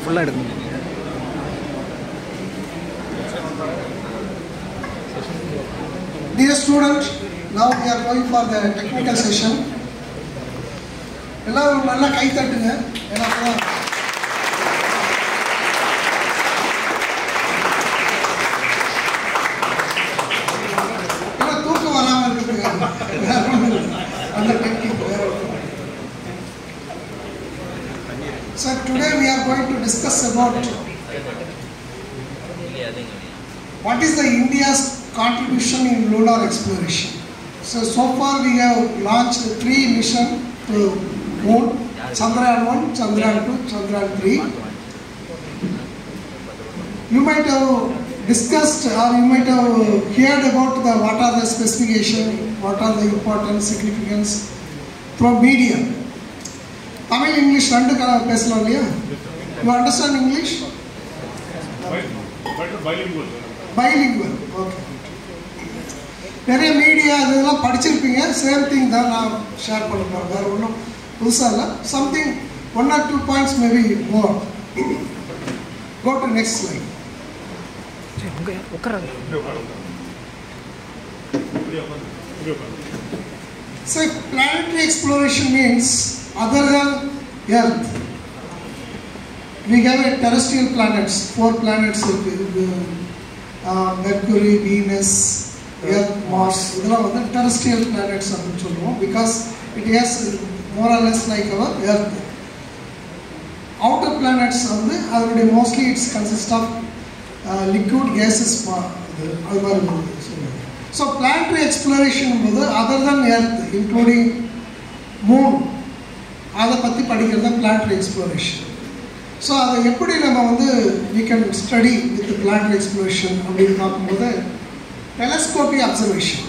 ஃபுல்லாக எடுக்கணும். Dear students, now we are going for the technical session. எல்லாரும் நல்லா கை தட்டுங்க. ஏன்னா தூக்கம் வராமல் இருக்குதுங்க. அந்த technique. So today we are going to discuss about what is the India's contribution in lunar exploration. So far we have launched 3 missions to Moon: Chandrayaan 1, Chandrayaan 2, Chandrayaan 3. You might have discussed or you might have heard about what are the specification, what are the important significance from media. Tamil English rendu பேசலாம் இல்லையா? You understand English? Bilingual. Okay. நிறைய media இதெல்லாம் படிச்சிருப்பீங்க. Same thing தான் நான் share பண்ண போகிறேன். வேறு ஒன்றும் புதுசாக இல்லை. Something 1 or 2 points maybe more. Go to next slide. So planetary exploration means other than Earth, we have a terrestrial planets. 4 planets: Mercury, Venus, Earth, Mars. இதெல்லாம் வந்து terrestrial planets அப்படின்னு சொல்லுவோம். Because it has more or less like our Earth. Outer planets வந்து அதனுடைய mostly it consists of liquid gases. அது மாதிரி சொல்லுவோம். So planetary exploration போது other than Earth including Moon அதை பற்றி படிக்கிறது தான் planetary exploration. ஸோ அதை எப்படி நம்ம வந்து we can study with the planetary exploration அப்படின்னு பார்க்கும்போது telescopic observation.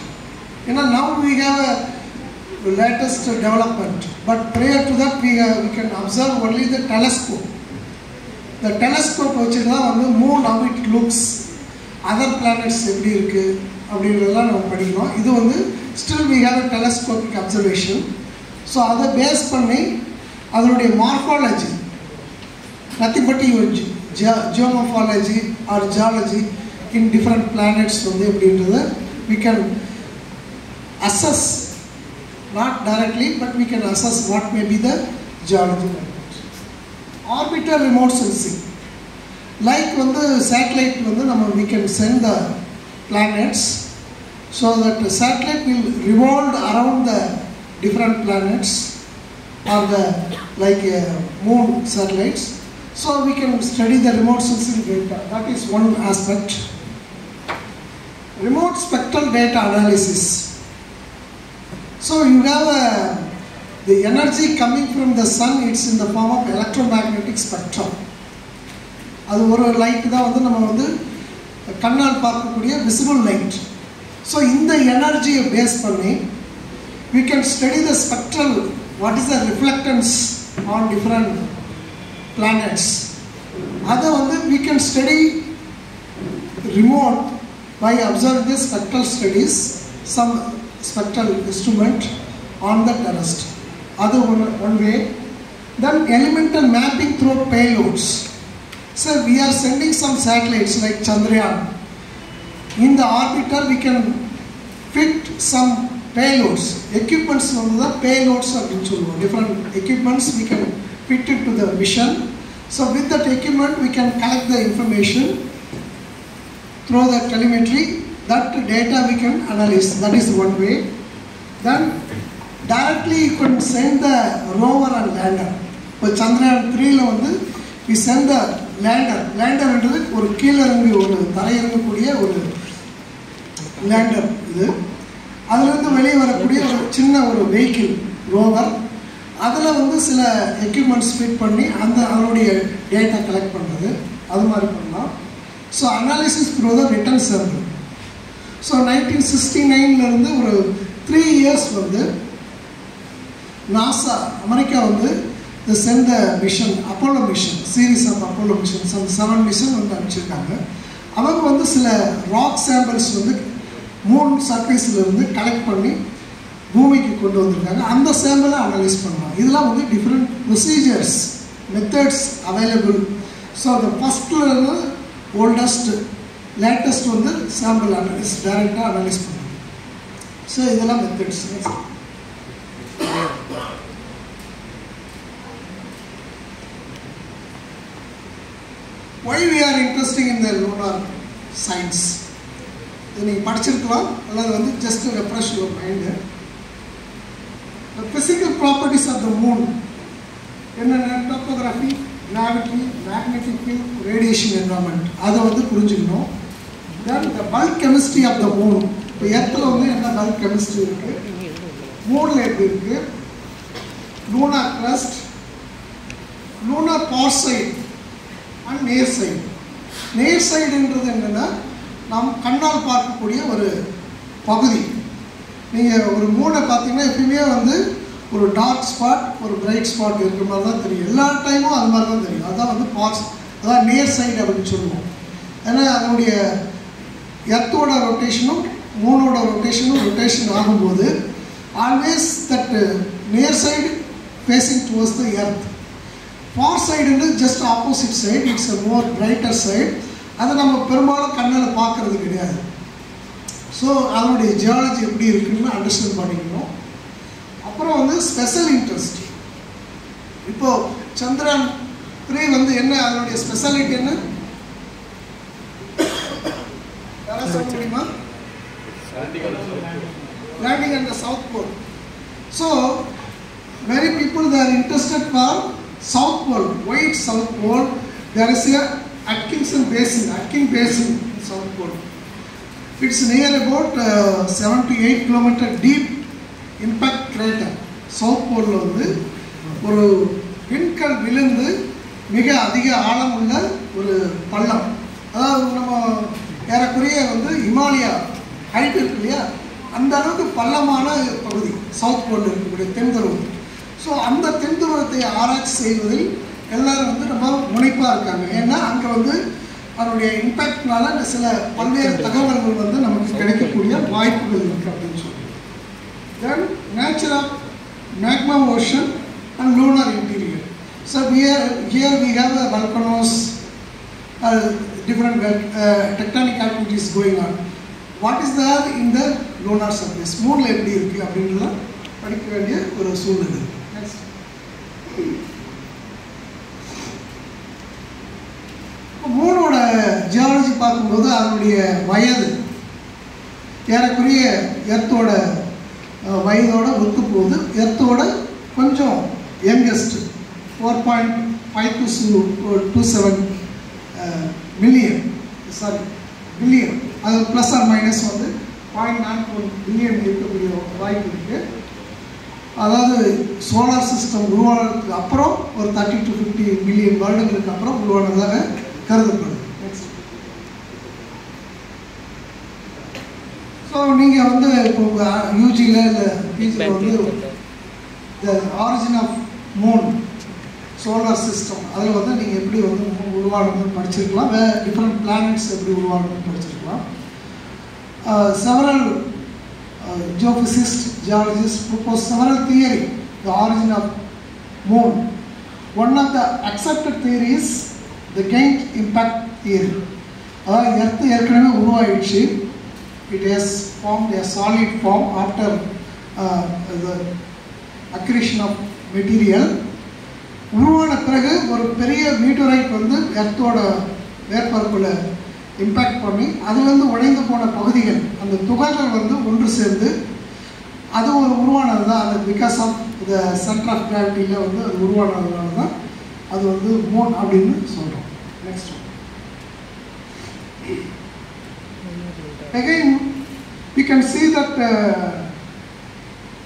ஏன்னா now we have a latest development, but prior to that we can observe only the telescope. The telescope வச்சுட்டு தான் வந்து moon how it looks, other planets எப்படி இருக்குது அப்படின்றதெல்லாம் நம்ம படிக்கணும். இது வந்து still we have a telescopic observation. So அதை பேஸ் பண்ணி அதனுடைய morphology, nothing but your geomorphology or geology in different planets வந்து எப்படின்றது we can assess, not directly but we can assess what may be the geology. Orbital remote sensing, like வந்து satellite வந்து நம்ம we can send the planets so that the satellite will revolve around the different planets or the like moon satellites. So we can study the remote sensing data. That is one aspect. Remote spectral data analysis. So you have the energy coming from the sun. It's in the form of electromagnetic spectrum. அது ஒரு light தான் வந்து நம்ம வந்து கண்ணால் பார்க்கக்கூடிய visible light. So இந்த எனர்ஜியை பேஸ் பண்ணி we can study the spectral, what is the reflectance on different planets. Other one we can study remote by observing the spectral studies, some spectral instrument on the terrestrial. Other one way. Then elemental mapping through payloads. So we are sending some satellites like Chandrayaan. In the orbiter we can fit some payloads. Equipments on the payloads are different equipments we can fit into the mission. So with that equipment we can collect the information through the telemetry. That data we can analyze. That is one way. Then directly you can send the rover and lander. For Chandrayaan 3 la vandu we send the lander. Lander endru oru keela irungi oru tharayirunga kudiya oru lander idu. அதிலிருந்து வெளியே வரக்கூடிய ஒரு சின்ன ஒரு vehicle rover, அதில் வந்து சில equipments fit பண்ணி அதனுடைய டேட்டா கலெக்ட் பண்ணுறது, அது மாதிரி பண்ணலாம். So analysis through the return server. So 1969 ஒரு 3 years வந்து நாசா அமெரிக்கா வந்து sent the mission, Apollo mission, series of Apollo missions, அந்த 7 மிஷன் வந்து அனுப்பிச்சிருக்காங்க. அவங்க வந்து சில ராக் சாம்பிள்ஸ் வந்து மூன் சர்ஃபேஸில் இருந்து கலெக்ட் பண்ணி பூமிக்கு கொண்டு வந்திருக்காங்க. அந்த சாம்பிளை அனலைஸ் பண்ணலாம். இதெல்லாம் வந்து different procedures, methods available so அந்த ஃபஸ்ட்டில் இருந்து ஓல்டஸ்ட் லேட்டஸ்ட் வந்து சாம்பிள் அனலைஸ் டைரெக்டாக அனலைஸ் பண்ணுவோம். ஸோ இதெல்லாம் methods. Why we are interested in the lunar science? இதை நீங்கள் படிச்சிருக்கலாம், அல்லது வந்து just refresh your mind. The physical properties of the moon என்னென்ன topography, gravity, magnetic field, radiation environment அதை வந்து புரிஞ்சுக்கணும். Then the bulk chemistry of the moon. இப்போ எர்த்தில் வந்து என்ன பல்க் கெமிஸ்ட்ரி இருக்குது, மூனில் எப்படி இருக்குது, lunar crust, lunar far side and near side. Near சைடுன்றது என்னென்னா நாம் கண்ணால் பார்க்கக்கூடிய ஒரு பகுதி. நீங்கள் ஒரு மூனை பார்த்தீங்கன்னா எப்பயுமே வந்து ஒரு டார்க் ஸ்பாட், ஒரு பிரைட் ஸ்பாட் இருக்கிற மாதிரி தான் தெரியும். எல்லா டைமும் அது மாதிரி தான் தெரியும். அதுதான் வந்து பார்ட்ஸ், அதான் நேர் சைடு அப்படின்னு சொல்லுவோம். ஏன்னா அதனுடைய எர்த்தோட ரொட்டேஷனும் மூனோட ரொட்டேஷன் ஆகும்போது always that near side facing towards the earth. Far சைடுன்னு just opposite side, it's a more brighter side. அதை நம்ம பெரும்பாலும் கண்ணில் பார்க்கறது கிடையாது. ஸோ அதனுடைய ஜியாலஜி எப்படி இருக்குன்னு அண்டர்ஸ்டாண்ட் பண்ணிக்கணும். அப்புறம் வந்து ஸ்பெஷல் இன்ட்ரெஸ்ட். இப்போது சந்திரன் 3 வந்து என்ன அதனுடைய ஸ்பெஷாலிட்டி என்ன யாராவது சொல்ல முடியுமா? landing at the south pole. So many people they are interested for south pole. Why it's south pole? There is a Atkinson basin in south pole. It's near about 7 to 8 kilometer deep impact crater. South pole வந்து ஒரு விண்கல் விழுந்து மிக அதிக ஆழமுள்ள ஒரு பள்ளம். அதாவது நம்ம ஏறக்குறைய வந்து இமாலயா ஹைட் இருக்கு இல்லையா, அந்த அளவுக்கு பள்ளமான பகுதி சவுத் போலில் இருக்கக்கூடிய தென்துருவம். ஸோ அந்த தென்துருவத்தை ஆராய்ச்சி செய்வதில் எல்லோரும் வந்து ரொம்ப முனைப்பாக இருக்காங்க. ஏன்னா அங்கே வந்து அதனுடைய இம்பேக்ட்னால சில பல்வேறு தகவல்கள் வந்து நமக்கு கிடைக்கக்கூடிய வாய்ப்புகள் இருக்குது அப்படின்னு சொல்லி. Then nature of magma ocean and lunar interior. So here we have the volcanoes, different tectonic activities going on. What is there in the lunar surface? மூணில் எப்படி இருக்குது அப்படின்றலாம் படிக்க வேண்டிய ஒரு சூழ்நிலை. நெக்ஸ்ட் மூணோட ஜியாலஜி பார்க்கும்போது அதனுடைய வயது ஏறக்குறைய எர்த்தோட வயதோட ஒத்து போகுது. எர்த்தோட கொஞ்சம் யங்கஸ்ட் 4.527 மில்லியன் பில்லியன், அது ப்ளஸ் ஆர் மைனஸ் வந்து 0.94 பில்லியன் இருக்கக்கூடிய வாய்ப்பு இருக்குது. அதாவது சோலார் சிஸ்டம் உருவானதுக்கு அப்புறம் ஒரு 30 to 50 மில்லியன் வருடங்களுக்கு அப்புறம் உருவானதாக கருதப்படுது. நெக்ஸ்ட் ஸோ நீங்கள் வந்து இப்போ யூஜியில் இல்லை பிஜியில் வந்து the origin of moon solar system அதில் வந்து நீங்கள் எப்படி வந்து உருவானதுன்னு படிச்சிருக்கலாம். டிஃப்ரெண்ட் பிளானட்ஸ் எப்படி உருவானதுன்னு படிச்சிருக்கலாம். Several geophysicists, geologists propose several theories the origin of moon. One of the accepted theories the Gaint impact theory. Earth ஏற்கனவே உருவாயிடுச்சு. It has formed a solid form after the accretion of material. உருவான பிறகு ஒரு பெரிய மீட்டரைட் வந்து எர்த்தோட மேற்பரப்பில் impact பண்ணி அதுலேருந்து உடைந்து போன பகுதிகள் அந்த துகள்கள் வந்து ஒன்று சேர்ந்து அது ஒரு உருவானது தான். அது because of the centre of கிராவிட்டியில் வந்து அது உருவானதுனால தான் அது வந்து மூன் அப்படின்னு சொல்கிறோம். Next again we can see that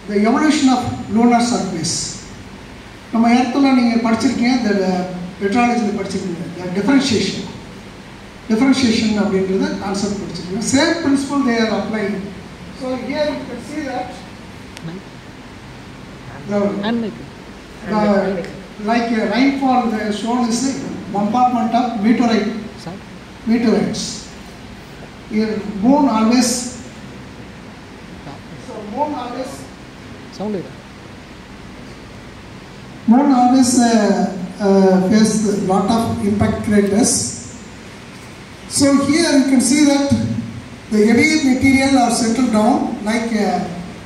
the evolution of lunar surface. நம்ம எர்த்தில் நீங்கள் படிச்சிருக்கீங்க, இந்த மெட்ராலஜியில் படிச்சிருக்கீங்க, டிஃபரன்ஷியேஷன் அப்படின்றது கான்செப்ட் படிச்சிருக்கீங்க. Same principal they are applying. So here you can see that like a rainfall shown is a bombardment of meteorites. Here moon always faced a lot of impact craters. So here you can see that the heavy material are settled down like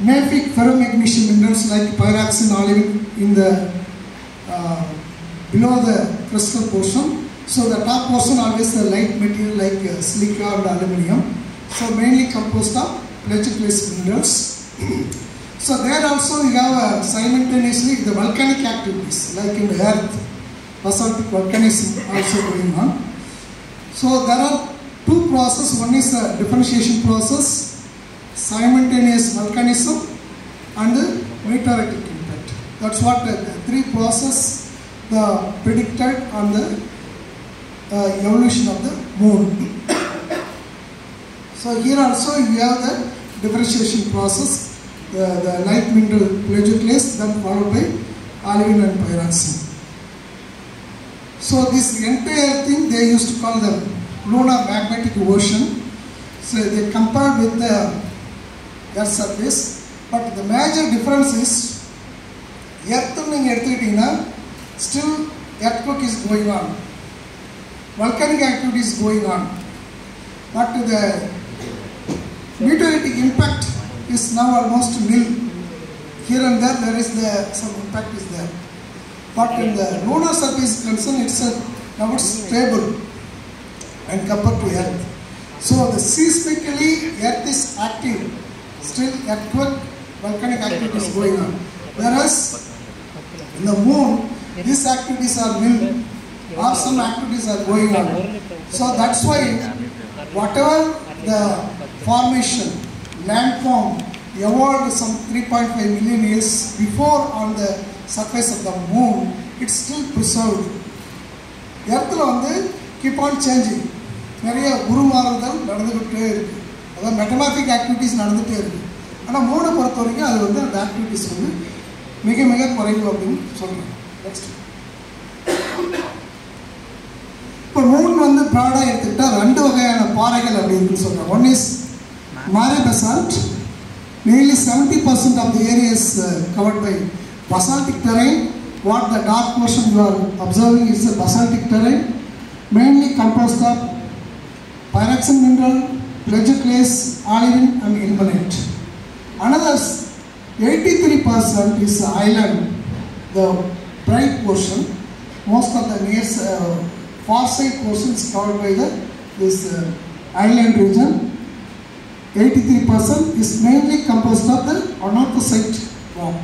mafic ferromagnesium minerals like pyroxene, olivine in the below the crystal portion. So the top portion always the light material like silica and aluminium. So mainly composed of plagioclase minerals. So there also you have simultaneously the volcanic activities like in the earth, basaltic volcanism also going on. So there are two processes. One is the differentiation process, simultaneous volcanism, and the meteoritic impact. That's what the three processes the predicted on the evolution of the moon. So here also you have the differentiation process, the light mineral plagioclase, then followed by olivine and pyroxene. So this entire thing they used to call the lunar magnetic ocean. So they compared with the Earth surface, but the major difference is Earth still earthquake is going on, volcanic activity is going on, but the meteoritic impact is now almost nil. Here and there is some impact is there. But in the lunar surface concern, it's now it's stable and compared to Earth. So the seismically Earth is active, still earthquake, volcanic activity is going on. Whereas in the moon, these activities are nil, or some activities are going on. So that's why whatever the formation, landform evolved some 3.5 million years before on the surface of the moon, it's still preserved. Earth keep on changing. நிறைய உருமாறுதல் நடந்துகிட்டே இருக்கு. அதாவது metamorphic activities நடந்துகிட்டே இருக்கு. ஆனால் மூணை பொறுத்த வரைக்கும் அது அந்த ஆக்டிவிட்டிஸ் மிக மிக குறைவு அப்படின்னு சொல்கிறேன். நெக்ஸ்ட் இப்போ மூணு ப்ராடாக எடுத்துக்கிட்டால் ரெண்டு வகையான பாறைகள் அப்படின்னு சொல்கிறேன். One is mare basalt. Nearly 70% of the area is covered by basaltic terrain. What the dark portion you are observing is a basaltic terrain, mainly composed of pyroxene mineral, plagioclase, olivine and ilmenite. Another 83% is island, the bright portion. Most of the near far side portion is covered by this island region. 83% is mainly composed of the anorthosite rock,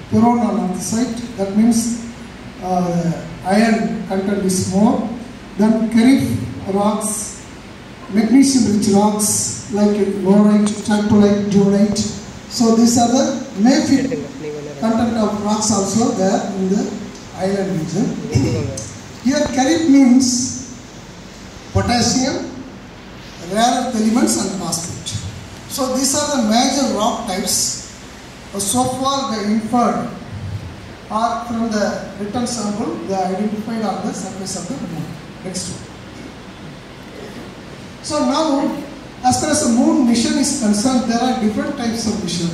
pyrone anorthosite. That means iron content is more. Then Karif rocks, magnesium-rich rocks like laurite, tractolite, duolite. So these are the mafic content of rocks also there in the island region. Here Karif means potassium, rare earth elements and phosphate. So these are the major rock types. So far they inferred or from the written sample they identified on the surface of the moon. Next one. So now as far as the moon mission is concerned, there are different types of mission.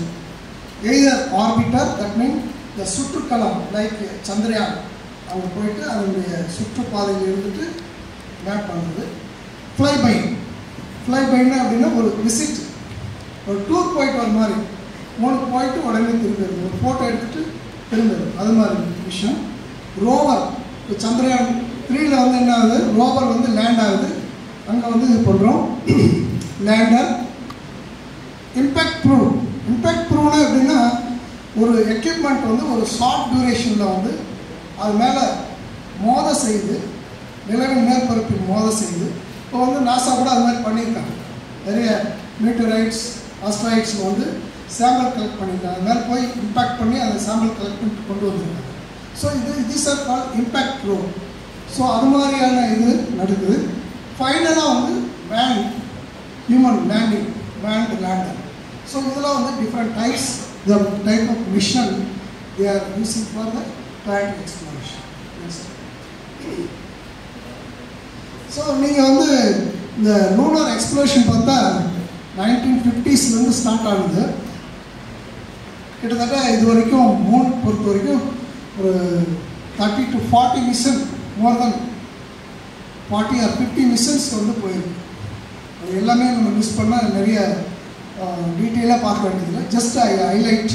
Either orbiter, that means the சுற்றுக்கலம் like Chandrayaan, அவங்க போயிட்டு அதனுடைய சுற்றுப்பாதையில் இருந்துட்டு map பண்ணுறது. Flyby. Flybyனா அப்படின்னா ஒரு visit, ஒரு tour போயிட்டு வர மாதிரி, மூணுக்கு போயிட்டு உடனே திரும்புறது, ஒரு ஃபோட்டோ எடுத்துகிட்டு திரும்புறது, அது மாதிரி விஷயம். ரோவர், இப்போ சந்திரயான் 3ல் என்ன ஆகுது, ரோவர் லேண்ட் ஆகுது, அங்கே இது பண்ணுறோம் லேண்டர். Impact prove. இம்பேக்ட் ப்ரூவ்னா எப்படின்னா ஒரு எக்யூப்மெண்ட் ஒரு ஷார்ட் டியூரேஷனில் அது மேலே மோத செய்து, நிலவின் மேற்பரப்பில் மோத செய்து, இப்போ நாசா கூட அது மாதிரி பண்ணியிருக்காங்க. நிறைய மீட்டரைட்ஸ் ஆஸ்ட்ராய்ட்ஸ் சாம்பிள் கலெக்ட் பண்ணியிருக்காங்க. அது மேலே போய் இம்பேக்ட் பண்ணி அந்த சாம்பிள் கலெக்ட் பண்ணிட்டு கொண்டு வந்திருக்காங்க. So this are call impact probe. So அது மாதிரியான இது நடக்குது. ஃபைனலாக man human landing, manned lander. So இதெல்லாம் different types, the type of mission they are using for the planet exploration. So நீங்கள் இந்த லூனார் எக்ஸ்ப்ளோரேஷன் பார்த்தா 1950s ஸ்டார்ட் ஆகுது. கிட்டத்தட்ட இது வரைக்கும் மூன் பொறுத்த வரைக்கும் ஒரு 30 to 40 mission, more than 40 or 50 missions வந்து போயிருக்கு. அது எல்லாமே நம்ம மிஸ் பண்ணால் நிறைய டீட்டெயிலாக பார்க்க வேண்டியதில்லை, ஜஸ்ட் ஐ ஹைலைட்.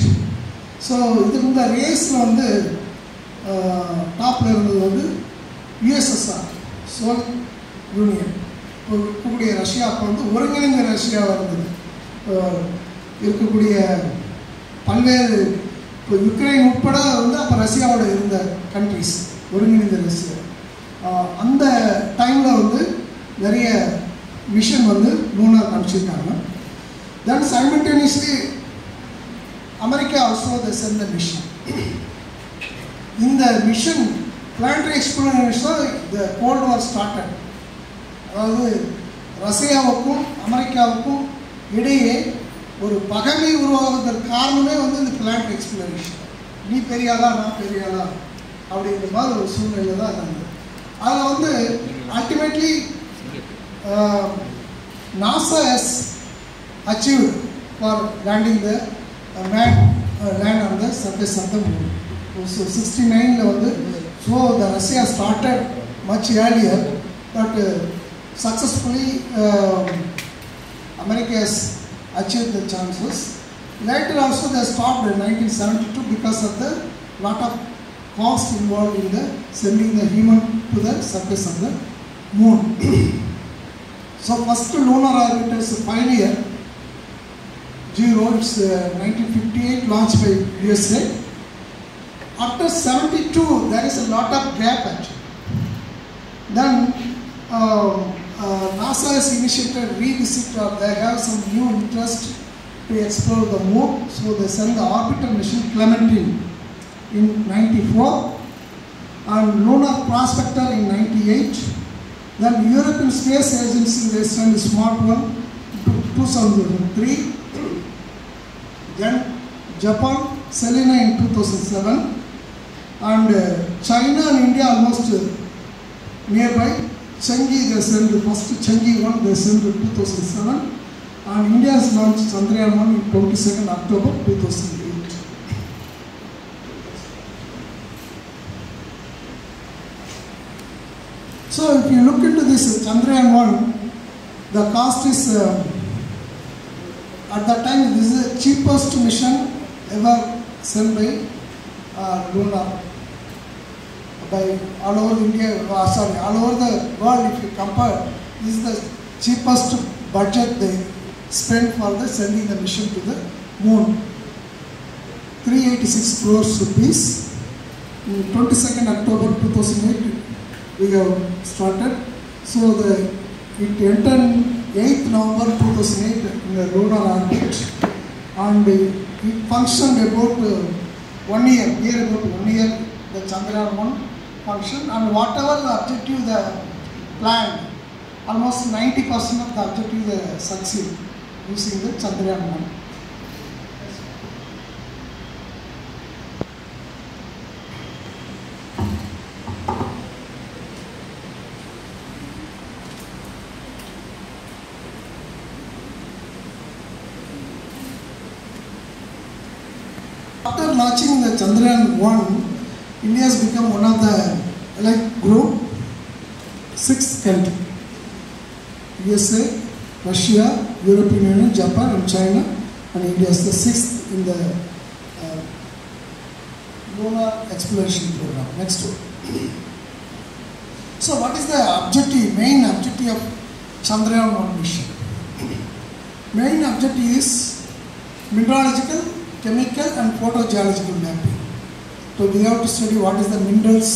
ஸோ இது இந்த ரேஸில் வந்து டாப்பில் இருந்தது வந்து யுஎஸ்எஸ்ஆர், சோவியத் யூனியன். இப்போ இருக்கக்கூடிய ரஷ்யா அப்போ வந்து ஒருங்கிணைந்த ரஷ்யாவாக இருந்தது. இருக்கக்கூடிய பல்வேறு இப்போ யுக்ரைன் உட்பட வந்து அப்போ ரஷ்யாவோட இருந்த கண்ட்ரிஸ், ஒருங்கிணைந்த ரஷ்யா. அந்த டைமில் வந்து நிறைய மிஷன் வந்து லூனார் அனுப்பிச்சிருக்காங்க. Then simultaneously America also the sent the mission. இந்த mission planetary exploration the cold war started. அதாவது ரஷ்யாவுக்கும் அமெரிக்காவுக்கும் இடையே ஒரு பகைமை உருவாவதற்கு காரணமே வந்து இந்த பிளானட்டரி எக்ஸ்ப்ளோரேஷன். நீ பெரியாளா நான் பெரியாளா அப்படிங்கிற மாதிரி ஒரு சூழ்நிலை தான் இருந்தது. அதில் வந்து ultimately NASA has achieved for landing the land on the surface of the moon. So 69 வந்து so the Russia started much earlier, but successfully America has achieved the chances. Later also they stopped in 1972 because of the lot of cost involved in the sending the human to the surface of the moon. So first lunar orbiter is Pioneer 0, it's 1958 launched by USA. After 72 there is a lot of gap actually. Then NASA has initiated revisit, or they have some new interest to explore the moon, so they send the orbital mission Clementine in 94 and Lunar Prospector in 98. Then European Space Agency they sent a smart one in 2003. Then Japan Selena in 2007, and China and India almost nearby. Chang'e they sent the first Chang'e 1 they sent in 2007, and India has launched Chandrayaan 1 in 22nd October 2008. So if you look into this Chandrayaan 1, the cost is at that time this is the cheapest mission ever sent by lunar, by all over India, all over the world. If you compare, this is the cheapest budget they spent for the sending the mission to the moon. 386 crores rupees. 22nd October 2008 we have started. So it entered 8th November 2008 in the lunar orbit, and it functioned about 1 year, about 1 year the Chandrayaan 1 function, and whatever the objective they planned, almost 90% of the objective they succeed using the Chandrayaan 1. After launching the Chandrayaan 1, India has become one of the elite group, 6th country. USA, Russia, European Union, Japan and China, and India is the 6th in the lunar exploration program. Next one. So what is the objective, main objective of Chandrayaan 1 mission? Main objective is mineralogical, chemical and photogeological mapping. So we have to study what is the minerals,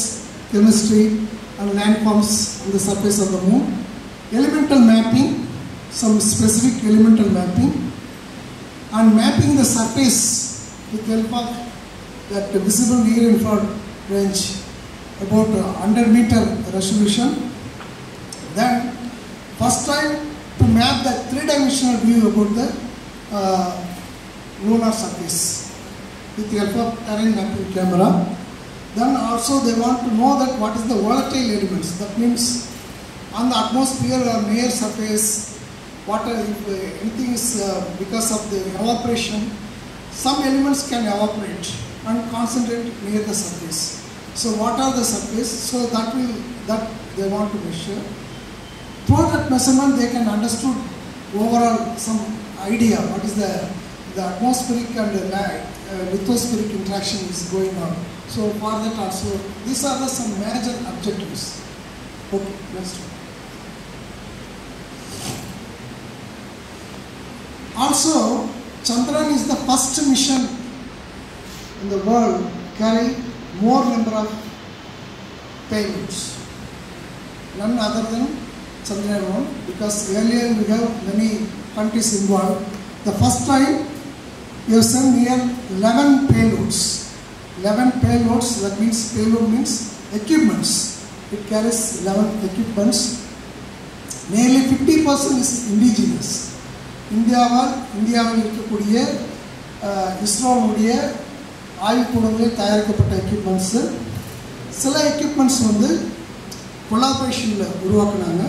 chemistry and landforms on the surface of the moon. Elemental mapping, some specific elemental mapping, and mapping the surface with the help of that visible near infrared range about 100 meter resolution. Then first time to map the three-dimensional view about the lunar surface with the help of terrain mapping camera. Then also they want to know that what is the volatile elements. That means on the atmosphere or near surface, what if anything is because of the evaporation, some elements can evaporate and concentrate near the surface. So what are the surface? So that they want to measure. Through that measurement, they can understood overall some idea what is the atmospheric and lithospheric interaction is going on. So for that also, these are some major objectives. Okay, next one. Also, Chandrayaan is the first mission in the world carry more number of payloads. None other than Chandrayaan 1, because earlier we have many countries involved. The first time we have sent near 11 payloads. 11 payloads, that means payload means equipments. It carries 11 equipments. Nearly 50% is indigenous. இந்தியாவில் இருக்கக்கூடிய இஸ்ரோவுடைய ஆய்வுக்கூடங்களில் தயாரிக்கப்பட்ட equipments. சில equipments வந்து கொலாபரேஷனில் உருவாக்குனாங்க.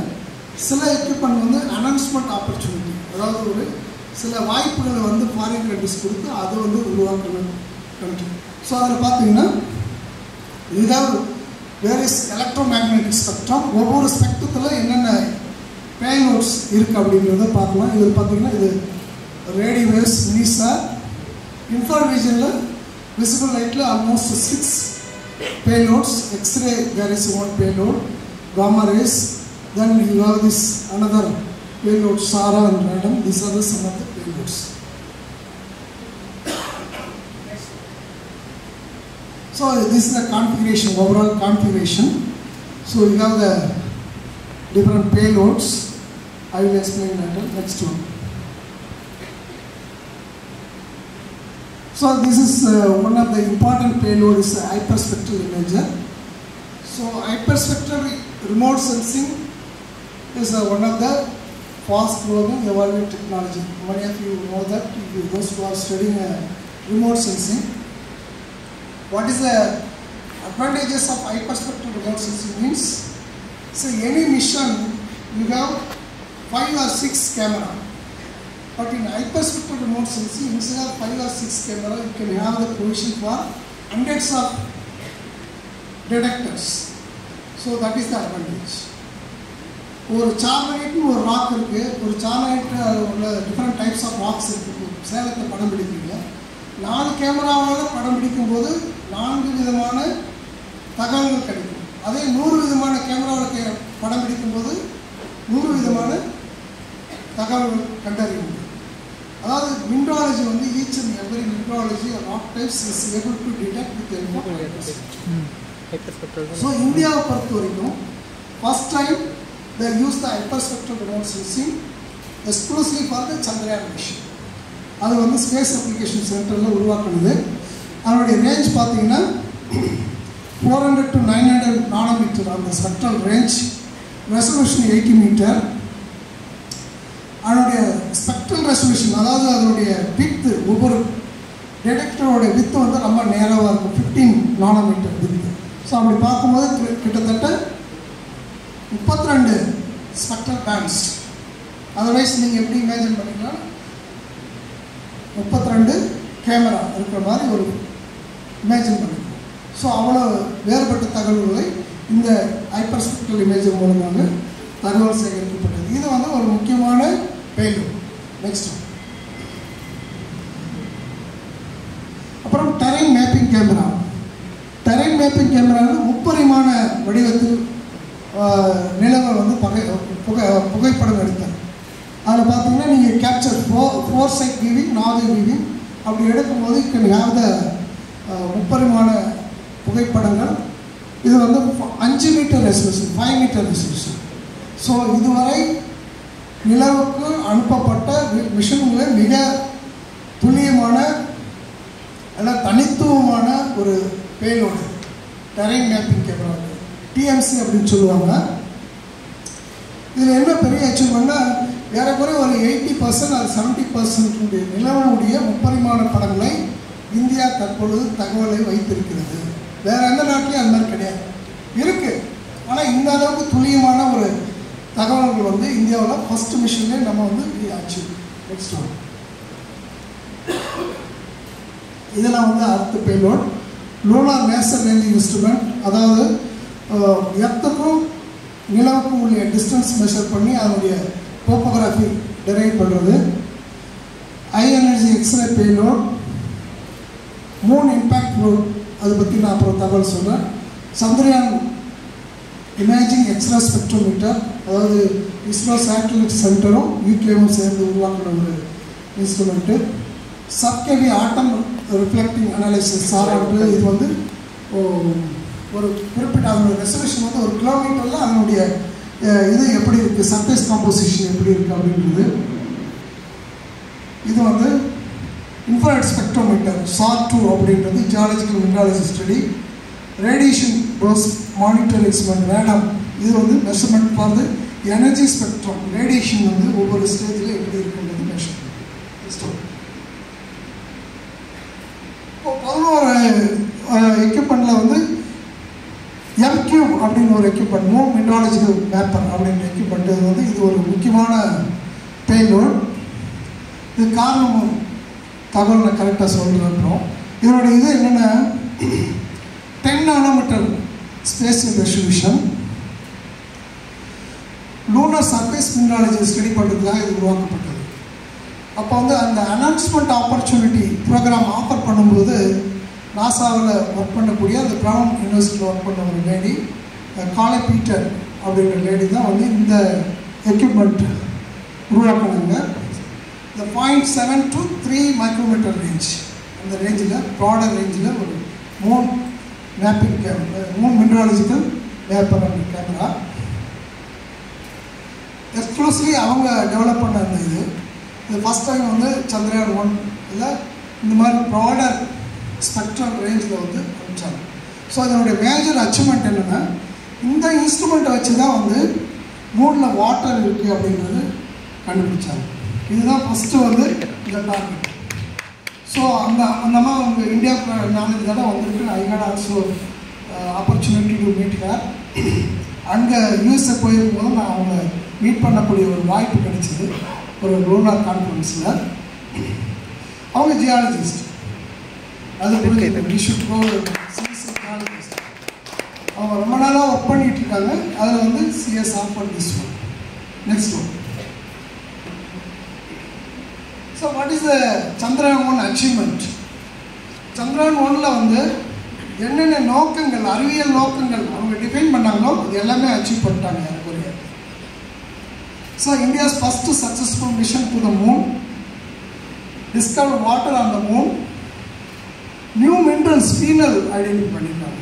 சில equipment வந்து announcement opportunity, அதாவது ஒரு சில வாய்ப்புகளை வந்து ஃபாரின் கண்ட்ரிஸ் கொடுத்து அதை வந்து உருவாக்கணும் கண்ட்ரி. ஸோ அதில் பார்த்தீங்கன்னா இதுதான் வேரியஸ் எலக்ட்ரோ மேக்னெட்டிக் ஸ்பெக்ட்ரம். ஒவ்வொரு ஸ்பெக்ட்ரத்தில் என்னென்ன பேலோட்ஸ் இருக்குது அப்படிங்கிறத பார்க்கலாம். இதில் பார்த்தீங்கன்னா இது ரேடியோ வேவ்ஸ், மினிசார், இன்ஃப்ராரெட் ரீஜனில் விசிபிள் லைட்டில் almost 6 payloads. X-ray there is 1 payload, gamma rays, then you have this another payload, SARA and radon. These are some of the payloads. So this is the configuration, overall configuration. So you have the different payloads. I will explain later. Next one. So this is one of the important payload is hyperspectral imager. So hyperspectral remote sensing is one of the fast growing evolving technology. Many of you know that, those who are studying remote sensing. What is the advantages of hyperspectral remote sensing means? So any mission you have 5 or 6 camera. But in hyperspectral remote sensing, instead of 5 or 6 camera, you can have the provision for hundreds of detectors. So that is the advantage. ஒரு சார்லைட்னு ஒரு rock இருக்குது. ஒரு சார்லைட்டில் உள்ள different types of rocks இருக்குது. சேலத்தை படம் பிடிக்கிறீங்க. 4 கேமராவால் படம் பிடிக்கும்போது 4 விதமான தகவல்கள் கிடைக்கும். அதே 100 விதமான கேமராவில் படம் பிடிக்கும்போது 100 விதமான தகவல்கள் கண்டறிய முடியும். அதாவது மின்ட்ராலஜி வந்து each and every mineralogy rock types is able to detect with help of hyperspectral. So இந்தியாவை பொறுத்த வரைக்கும் first time they use the hyperspectral remote sensing exclusively for the Chandrayaan mission. அது வந்து ஸ்பேஸ் அப்ளிகேஷன் சென்டரில் உருவாக்குனது. அதனுடைய range பார்த்தீங்கன்னா 400 to 900 nanometre அந்த ஸ்பெக்ட்ரல் ரேஞ்ச். Resolution 80 metre. அதனுடைய ஸ்பெக்ட்ரல் ரெசல்யூஷன், அதாவது அதனுடைய வித்து, ஒவ்வொரு டிடெக்டரோட வித்து வந்து ரொம்ப நேராக இருக்கும். 15 நானோமீட்டர் வித்து. ஸோ அப்படி பார்க்கும்போது கிட்டத்தட்ட 32 ஸ்பெக்ட்ரல் பேண்ட்ஸ். அதர்வைஸ் நீங்கள் எப்படி இமேஜின் பண்ணிக்கலாம், 32 கேமரா இருக்கிற மாதிரி ஒரு இமேஜின் பண்ணிக்கலாம். ஸோ அவ்வளோ வேறுபட்ட தகவல்களை இந்த ஹைப்பர்ஸ்பெக்ட்ரல் இமேஜின் மூலமாக தகவல் சேகரிக்கப்பட்டது. இது வந்து ஒரு முக்கியமான பேலோட். நெக்ஸ்ட் அப்புறம் terrain mapping camera. Terrain mapping கேமராவில் முப்பரிமாண வடிவத்தில் நிலவை வந்து புகைப்படம் எடுத்தார். அதில் பார்த்தீங்கன்னா நீங்கள் capture fore side viewing, northern viewing அப்படி எடுக்கும்போது யூ கேன் ஹேவ் த முப்பரிமாண புகைப்படங்கள். இது வந்து 5 metre resolution, 5 metre resolution. So இதுவரை நிலவுக்கு அனுப்பப்பட்ட மிஷன்களில் மிக துல்லியமான தனித்துவமான ஒரு payload terrain mapping camera, TMC அப்படின்னு சொல்லுவாங்க. இதில் என்ன பெரிய அச்சீவ்மெண்ட்னா ஏறக்குறைய ஒரு 80% அது 70% நிலவுடைய முப்பரிமாண படங்களை இந்தியா தற்பொழுது தகவலை வைத்திருக்கிறது. வேறு எந்த நாட்டிலையும் அது மாதிரி கிடையாது, இருக்குது. ஆனால் இந்த அளவுக்கு துல்லியமான ஒரு தகவல்கள் வந்து இந்தியாவில் ஃபர்ஸ்ட் மிஷன்லேயே நம்ம வந்து அச்சீவ். நெக்ஸ்ட் ஒன், இதெல்லாம் வந்து அடுத்த payload. Lunar laser ranging instrument, அதாவது எர்த்துக்கும் நிலவுக்கும் உள்ள டிஸ்டன்ஸ் மெஷர் பண்ணி அதனுடைய டோபோகிராஃபி டெரைவ் பண்ணுறது. High energy X ray payload, moon impact load, அதை பற்றி நான் அப்புறம் தகவல் சொல்கிறேன். சந்திரயான் இமேஜிங் எக்ஸ்ரே ஸ்பெக்ட்ரோமீட்டர், அதாவது இஸ்ரோ சேட்டலைட் சென்டரும் யூகேவும் சேர்ந்து உருவாக்கின ஒரு இன்ஸ்ட்ருமெண்ட்டு. சப்கேவி ஆட்டம் ரிஃப்ளெக்டிங் அனாலிசிஸ் சாராட்டு, இது வந்து ஒரு குறிப்பிட்ட அதனுடைய ரெசல்யூஷன் வந்து ஒரு கிலோமீட்டரில் அதனுடைய இது எப்படி இருக்குது, சர்ஃபேஸ் காம்போசிஷன் எப்படி இருக்குது அப்படின்றது. இது வந்து இன்ஃப்ராரெட் ஸ்பெக்ட்ரோமீட்டர் SAR-2 அப்படின்றது geological mineralogy study. Radiation dose monitor experiment RADOM, இது வந்து measurement for the energy spectrum, radiation வந்து ஒவ்வொரு ஸ்டேஜில் எப்படி இருக்குன்றது மெஷர். இப்போ 11 எக்யூப்மெண்ட்டில் வந்து எம்கியூப் அப்படின்னு ஒரு எக்யூப்மெண்ட், மூன் மினராலஜிக்கல் மேப்பர் அப்படின்ற எக்யூப்மெண்ட் வந்து இது ஒரு முக்கியமான பேலோட். இது காரணம் தகவல் நான் கரெக்டாக சொல்கிறோம். இதனுடைய இது என்னென்னா 10 nanometre spatial resolution. Lunar surface mineralogy study பண்ணுறதுக்காக இது உருவாக்கப்பட்டது. அப்போ வந்து அந்த அனௌன்ஸ்மெண்ட் ஆப்பர்ச்சுனிட்டி ப்ரோக்ராம் ஆஃபர் பண்ணும்போது நாசாவில் ஒர்க் பண்ணக்கூடிய அந்த ப்ரவுன் யூனிவர்சிட்டியில் ஒர்க் பண்ண ஒரு லேடி காலே பீட்டர் அப்படின்ற லேடி தான் வந்து இந்த எக்யூப்மெண்ட் உருவாக்குனாங்க. இந்த 0.7 to 3 மைக்ரோமீட்டர் ரேஞ்ச், அந்த ரேஞ்சில் ப்ராடர் ரேஞ்சில் ஒரு moon mapping camera, moon mineralogical mapper அந்த கேமரா எக்ஸ்க்ளூசிவ்லி அவங்க டெவலப் பண்ண அந்த இது ஃபஸ்ட் டைம் வந்து சந்திரயான் 1 இல்லை இந்த மாதிரி ப்ராடர் ஸ்பெக்ட்ரல் ரேஞ்சில் வந்து அனுப்பிச்சாங்க. ஸோ அதனுடைய மேஜர் அச்சீவ்மெண்ட் என்னென்னா இந்த இன்ஸ்ட்ருமெண்ட்டை வச்சு தான் வந்து மூணில் வாட்டர் இருக்குது அப்படின்றது கண்டுபிடிச்சாங்க. இதுதான் ஃபஸ்ட்டு வந்து இந்த டார்கெட். ஸோ அந்த அம்மா அவங்க இந்தியாவுக்கு 4 தடவை வந்திருக்கு. I had also opportunity to meet her. அங்கே யூஎஸ்ஏ போயிருக்கும்போது நான் அவங்க மீட் பண்ணக்கூடிய ஒரு வாய்ப்பு கிடைச்சிது ஒரு லூனார் கான்ஃபரன்ஸில். அவங்க ஜியாலஜிஸ்ட், அது புரிஞ்சுக்கிட்டு அவங்க ரொம்ப நாளாக ஒர்க் பண்ணிகிட்டு இருக்காங்க. அதில் வந்து CS offer this one. Next one. So what is the Chandrayaan 1 achievement? Chandrayaan 1ல் வந்து என்னென்ன நோக்கங்கள், அறிவியல் நோக்கங்கள் அவங்க டிஃபைன் பண்ணாங்களோ அது எல்லாமே அச்சீவ் பண்ணிட்டாங்க ஏறக்குறைய. So India's first successful mission to the moon, discover water on the moon, new mineral spinel identify பண்ணியிருக்காங்க.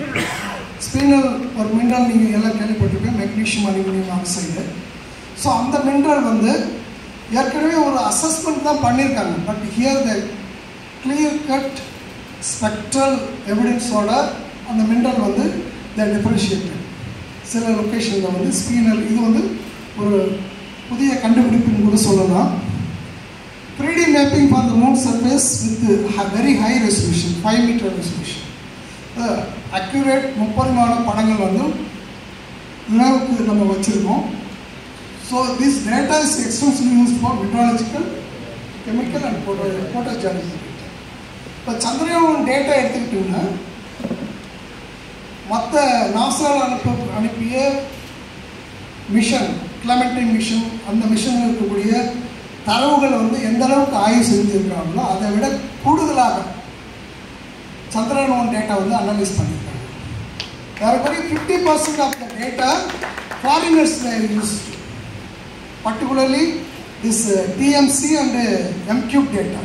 ஸ்பீனல் ஒரு மினரல் நீங்கள் எல்லாம் கேள்விப்பட்டிருக்கேன், மெக்னீஷியம் அலுமினியம் ஆக்சைடு. ஸோ அந்த மினரல் வந்து ஏற்கனவே ஒரு அசஸ்மெண்ட் தான் பண்ணியிருக்காங்க. But here the clear cut spectral எவிடன்ஸோட அந்த மினரல் வந்து த டிஃபரன்ஷியேட்டட். சில லொக்கேஷனில் வந்து ஸ்பீனல் இது வந்து ஒரு புதிய கண்டுபிடிப்புன்னு கூட சொல்லலாம். 3D mapping for the moon surface with very high resolution, 5 meter resolution. Accurate 30 பரிமாண படங்கள் வந்து நிலவுக்கு நம்ம வச்சுருக்கோம். So this data is extensively used for mineralogical, chemical and photogeology. இப்போ சந்திரயான் டேட்டா எடுத்துக்கிட்டிங்கன்னா மற்ற நாசாவில் அனுப்பிய மிஷன், கிளமெண்டின் மிஷன், அந்த மிஷனில் இருக்கக்கூடிய தரவுகளை வந்து எந்த அளவுக்கு ஆய்வு செஞ்சுருக்கிறாங்களோ அதை விட கூடுதலாக சந்திரயான் 1 டேட்டா வந்து அனலைஸ் பண்ணியிருக்காங்க. ஏறக்குறைய 50% of the data foreigners use, particularly this TMC and M cube data.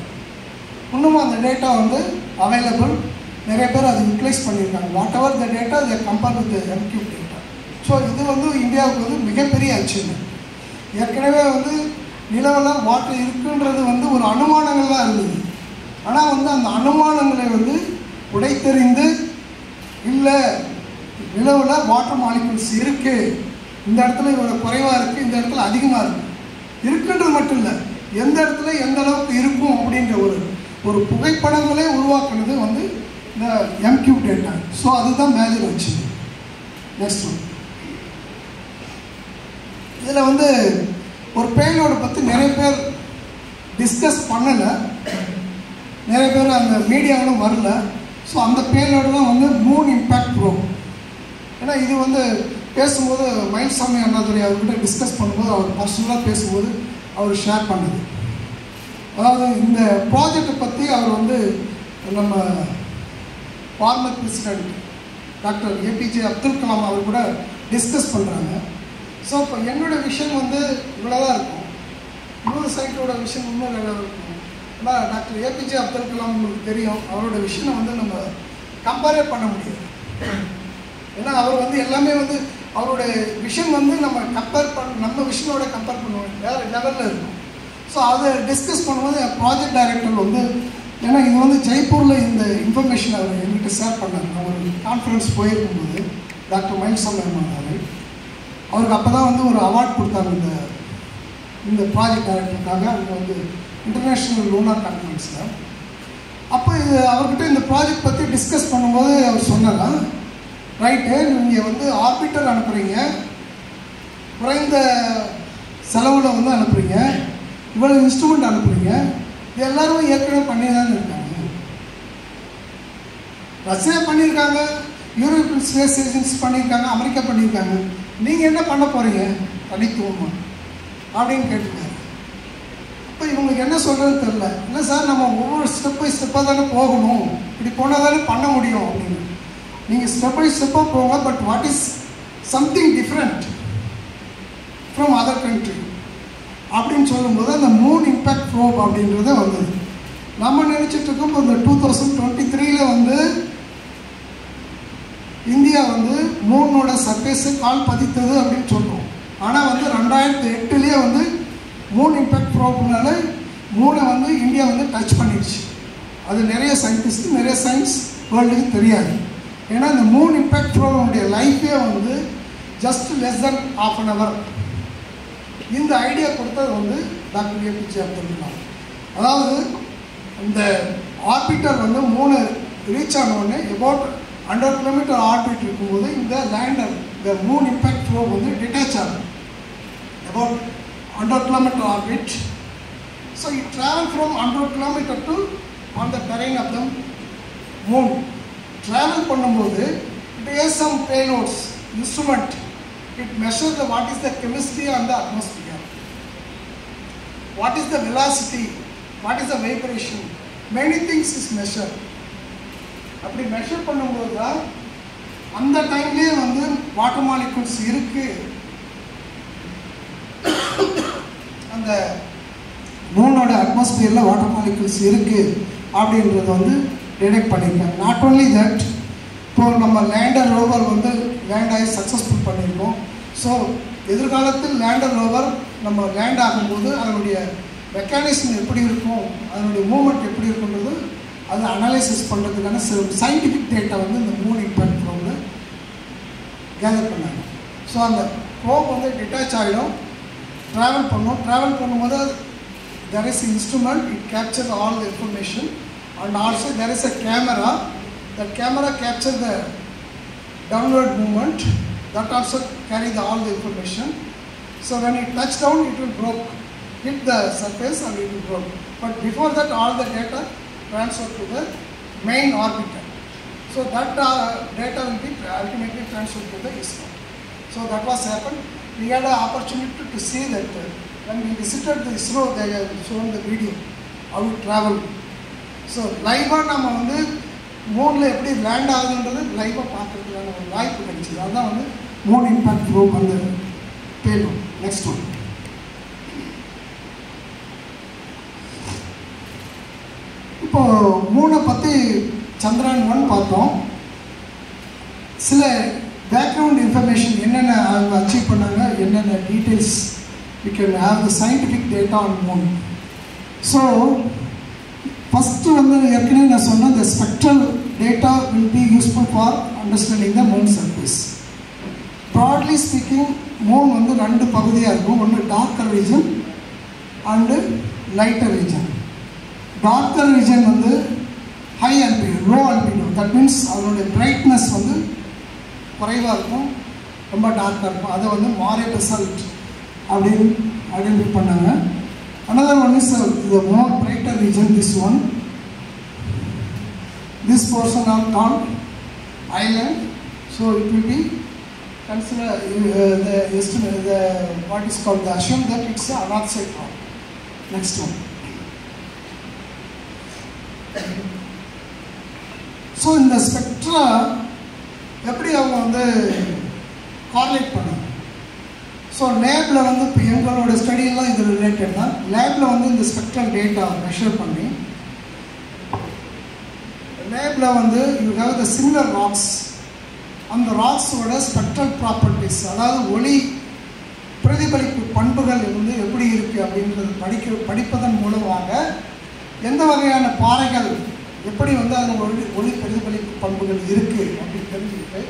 இன்னும் அந்த டேட்டா வந்து அவைலபிள், நிறைய பேர் அதை யூட்டிலைஸ் பண்ணியிருக்காங்க. வாட் எவர் த டேட்டா இதை compare with m cube data. So இது வந்து இந்தியாவுக்கு வந்து மிகப்பெரிய அச்சீவ்மெண்ட். ஏற்கனவே வந்து நிலவில் வாட்டர் இருக்குன்றது வந்து ஒரு அனுமானங்கள் தான் இருந்தது. ஆனால் வந்து அந்த அனுமானங்களை வந்து உடைத்தெறிந்து இல்லை நிலவில் வாட்டர் மாலிகுல்ஸ் இருக்குது, இந்த இடத்துல இவ்வளோ குறைவாக இருக்குது, இந்த இடத்துல அதிகமாக இருக்குன்றது மட்டும் இல்லை, எந்த இடத்துல எந்த அளவுக்கு இருக்கும் அப்படின்ற ஒரு புகைப்படங்களே உருவாக்குனது வந்து இந்த எம்கியூப் டேட்டா. ஸோ அதுதான் மேஜர் வச்சு. Next one. இதில் வந்து ஒரு பேலோடை பற்றி நிறைய பேர் டிஸ்கஸ் பண்ணலை, நிறைய பேர் அந்த மீடியாவிலும் வரல. ஸோ அந்த பேலோடு தான் வந்து மூன் இம்பேக்ட் ப்ரோப். ஏன்னா இது வந்து பேசும்போது மயில்சாமி அண்ணாதுரை அவர்கிட்ட டிஸ்கஸ் பண்ணும்போது அவர் பர்சனலாக பேசும்போது அவர் ஷேர் பண்ணது. அதாவது இந்த ப்ராஜெக்டை பற்றி அவர் வந்து நம்ம former president doctor APJ Abdul Kalam அவர் கூட டிஸ்கஸ் பண்ணுறாங்க. ஸோ இப்போ என்னோடய விஷன் வந்து இவ்வளோதான் இருக்கும், இன்னொரு சைட்டோட விஷன் இன்னும் நல்லா இருக்கும். ஆனால் டாக்டர் ஏபிஜே அப்துல் கலாம் உங்களுக்கு தெரியும், அவரோட விஷனை வந்து நம்ம கம்பேரே பண்ண முடியாது. ஏன்னா அவர் வந்து எல்லாமே வந்து அவரோட விஷன் வந்து நம்ம நம்ம விஷனோட கம்பேர் பண்ணுவோம், வேறு லெவலில் இருக்கும். ஸோ அதை டிஸ்கஸ் பண்ணும்போது ப்ராஜெக்ட் டைரக்டர் வந்து, ஏன்னா இது வந்து ஜெய்ப்பூரில் இந்த இன்ஃபர்மேஷன் அவர் என்கிட்ட ஷேர் பண்ணாங்க. அவர் கான்ஃபரன்ஸ் போயிருக்கும்போது டாக்டர் மயில்சாமி அண்ணாதுரை அவருக்கு அப்போ தான் வந்து ஒரு அவார்ட் கொடுத்தாங்க இந்த ப்ராஜெக்ட் டைரக்டருக்காக. அவங்க வந்து இன்டர்நேஷ்னல் லூனார் கான்ஃபரன்ஸில். அப்போ அவர்கிட்ட இந்த ப்ராஜெக்ட் பற்றி டிஸ்கஸ் பண்ணும்போது அவர் சொன்னாராம், ரைட்டு நீங்கள் வந்து ஆர்பிட்டர் அனுப்புகிறீங்க, குறைந்த செலவில் வந்து அனுப்புகிறீங்க, இவ்வளோ இன்ஸ்ட்ருமெண்ட் அனுப்புகிறீங்க, இது எல்லாரும் ஏற்கனவே பண்ணி தான் இருக்காங்க. ரஷ்யா பண்ணியிருக்காங்க, யூரோப்பியன் ஸ்பேஸ் ஏஜென்சி பண்ணியிருக்காங்க, அமெரிக்கா பண்ணியிருக்காங்க, நீங்கள் என்ன பண்ண போகிறீங்க தனித்துவமா அப்படின்னு கேட்டுருக்காரு. இப்போ இவங்களுக்கு என்ன சொல்கிறது தெரில. இல்லை சார், நம்ம ஒவ்வொரு ஸ்டெப் பை ஸ்டெப்பாக தானே போகணும், இப்படி போனால் தானே பண்ண முடியும் அப்படின்னு. நீங்கள் ஸ்டெப் பை ஸ்டெப்பாக போங்க, but what is something different from other country அப்படின்னு சொல்லும்போது அந்த மூன் இம்பேக்ட் ப்ரோப் அப்படின்றத வந்தது. நம்ம நினச்சிட்டு இருக்கோம் இந்த 2023 வந்து இந்தியா வந்து மூனோட சர்ஃபேஸை கால் பதித்தது அப்படின்னு சொல்கிறோம். ஆனால் வந்து 2008 வந்து மூன் இம்பேக்ட் ப்ரோப்னால மூனை வந்து இந்தியா வந்து டச் பண்ணிடுச்சு. அது நிறைய சயின்டிஸ்ட்டு நிறைய சயின்ஸ் வேர்ல்டுக்கு தெரியாது. ஏன்னா இந்த மூன் இம்பேக்ட் ப்ரோபனுடைய லைஃபே வந்து just less than ½ an hour. இந்த ஐடியா கொடுத்தது வந்து டாக்டர் ஏபிஜே அப்துல் கலாம். அதாவது இந்த ஆர்பிட்டர் வந்து 3 ரீச் ஆனோடனே அபவுட் 100 கிலோமீட்டர் ஆர்பிட் இருக்கும்போது இந்த லேண்டர் இந்த மூன் இம்பேக்ட் ப்ரோப் வந்து டிட்டாச் ஆகும் about 100 kilometre orbit. So it travel from 100 kilometre to on the terrain of the moon. Travel பண்ணும்போது it has some payloads instrument. It measures what is the chemistry on the atmosphere, what is the velocity, what is the vibration, many things is measured. அப்படி measure பண்ணும்போது தான் அந்த டைம்லேயே வந்து water molecules இருக்குது, அந்த மூனோட அட்மாஸ்பியரில் water molecules இருக்குது அப்படின்றத வந்து டிடெக்ட் பண்ணியிருக்காங்க. நாட் ஓன்லி தட், இப்போ நம்ம லேண்டர் ரோவர் வந்து லேண்ட் ஆகி சக்ஸஸ்ஃபுல் பண்ணியிருக்கோம். ஸோ எதிர்காலத்தில் லேண்டர் ரோவர் நம்ம லேண்ட் ஆகும்போது அதனுடைய மெக்கானிசம் எப்படி இருக்கும், அதனுடைய மூவ்மெண்ட் எப்படி இருக்குன்றது அது அனலைசிஸ் பண்ணுறதுக்கான சயின்டிஃபிக் டேட்டா வந்து இந்த மூன் இம்பேக்ட் ப்ரோபில் கேதர் பண்ணாங்க. ஸோ அந்த ப்ரோப் வந்து டிட்டாச் ஆகிடும், ட்ராவல் பண்ணும். ட்ராவல் பண்ணும்போது there is instrument, it captures all the information, and also there is a camera. That camera captures the downward movement, that also carries all the information. So when it touch down, it will hit the surface and it will broke. But before that, all the data transferred to the main orbiter. So that data will be ultimately transferred to the ISRO. So that was happened. We had an opportunity to see that when we visited the ISRO, they have shown the video how it traveled. So live நம்ம வந்து மூனில் எப்படி land ஆகுதுன்றது லைவாக பார்க்குறதுக்கான ஒரு வாய்ப்பு கிடைச்சிது. அதுதான் வந்து மூன் இம்பேக்ட் ப்ரோப் அந்த பேரும். நெக்ஸ்ட் ஒன், இப்போது மூனை பற்றி சந்திரயான் 1 பார்த்தோம். சில பேக்ரவுண்ட் இன்ஃபர்மேஷன் என்னென்ன அவங்க அச்சீவ் பண்ணாங்க, என்னென்ன details we can have the scientific data on moon. So first வந்து ஏற்கனவே நான் சொன்ன the spectral data will be useful for understanding the moon surface. Broadly speaking, moon வந்து ரெண்டு பகுதியாக இருக்கும். ஒன்று darker region and lighter region. Darker region வந்து high albedo, low albedo. That means அதனுடைய brightness வந்து குறைவாக இருக்கும், ரொம்ப டார்க்காக இருக்கும். அதை வந்து மாரே பெசல்ட் அப்படின்னு ஐடென்டிஃபை பண்ணாங்க. Another one is the more brighter region, this one. this portion are called island. So it will be consider what is called the assume that it's a anorthosite rock. Next one. So இந்த spectra எப்படி அவங்க வந்து கார்லேட் பண்ணாங்க? So லேபில் வந்து இப்போ எங்களோட ஸ்டடியெல்லாம் இது ரிலேட்டட் தான். லேபில் வந்து இந்த ஸ்பெக்ட்ரல் டேட்டா மெஷர் பண்ணி லேபில் வந்து you have the similar rocks. அந்த ராக்ஸோட ஸ்பெக்ட்ரல் ப்ராப்பர்ட்டிஸ், அதாவது ஒளி பிரதிபலிப்பு பண்புகள் வந்து எப்படி இருக்குது அப்படின்றது படிப்பதன் மூலமாக எந்த வகையான பாறைகள் எப்படி வந்து அதில் ஒளி பிரதிபலிப்பு பண்புகள் இருக்குது அப்படின்னு தெரிஞ்சுக்கிட்டு,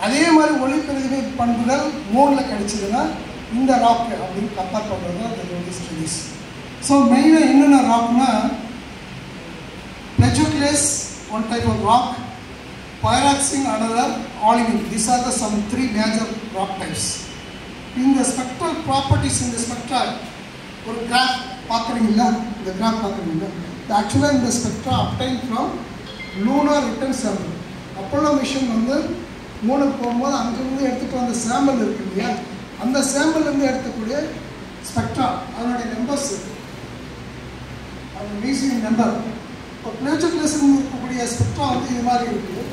அதே மாதிரி ஒளி பிரதிபலிப்பு பண்புகள் மூணில் கிடைச்சதுன்னா இந்த ராக் அப்படின்னு கம்பேர் பண்ணுறது தான் இந்த ஸ்டடிஸ். ஸோ மெயினாக என்னென்ன ராக்னா plagioclase one type of rock, pyroxene another, olivine. These are the some three major rock types. இந்த ஸ்பெக்ட்ரல் ப்ராப்பர்ட்டிஸ் இந்த ஸ்பெக்ட்ரா ஒரு கிராஃப் பார்க்குறீங்களா? இந்த கிராஃப் பார்க்குறீங்களா? ஆக்சுவலாக இந்த spectra obtained from lunar return sample. Apollo mission வந்து மூணுக்கு போகும்போது அங்கேருந்து எடுத்துகிட்டு வந்த சாம்பிள் இருக்கு இல்லையா, அந்த சாம்பிள்லேருந்து எடுக்கக்கூடிய ஸ்பெக்ட்ரா அதனுடைய நம்பர்ஸ் இருக்குது, அது ரீசிங் நம்பர். இப்போ பிளேஜோக்லேஸ்ன்னு இருக்கக்கூடிய ஸ்பெக்ட்ரா வந்து இது மாதிரி இருக்குது,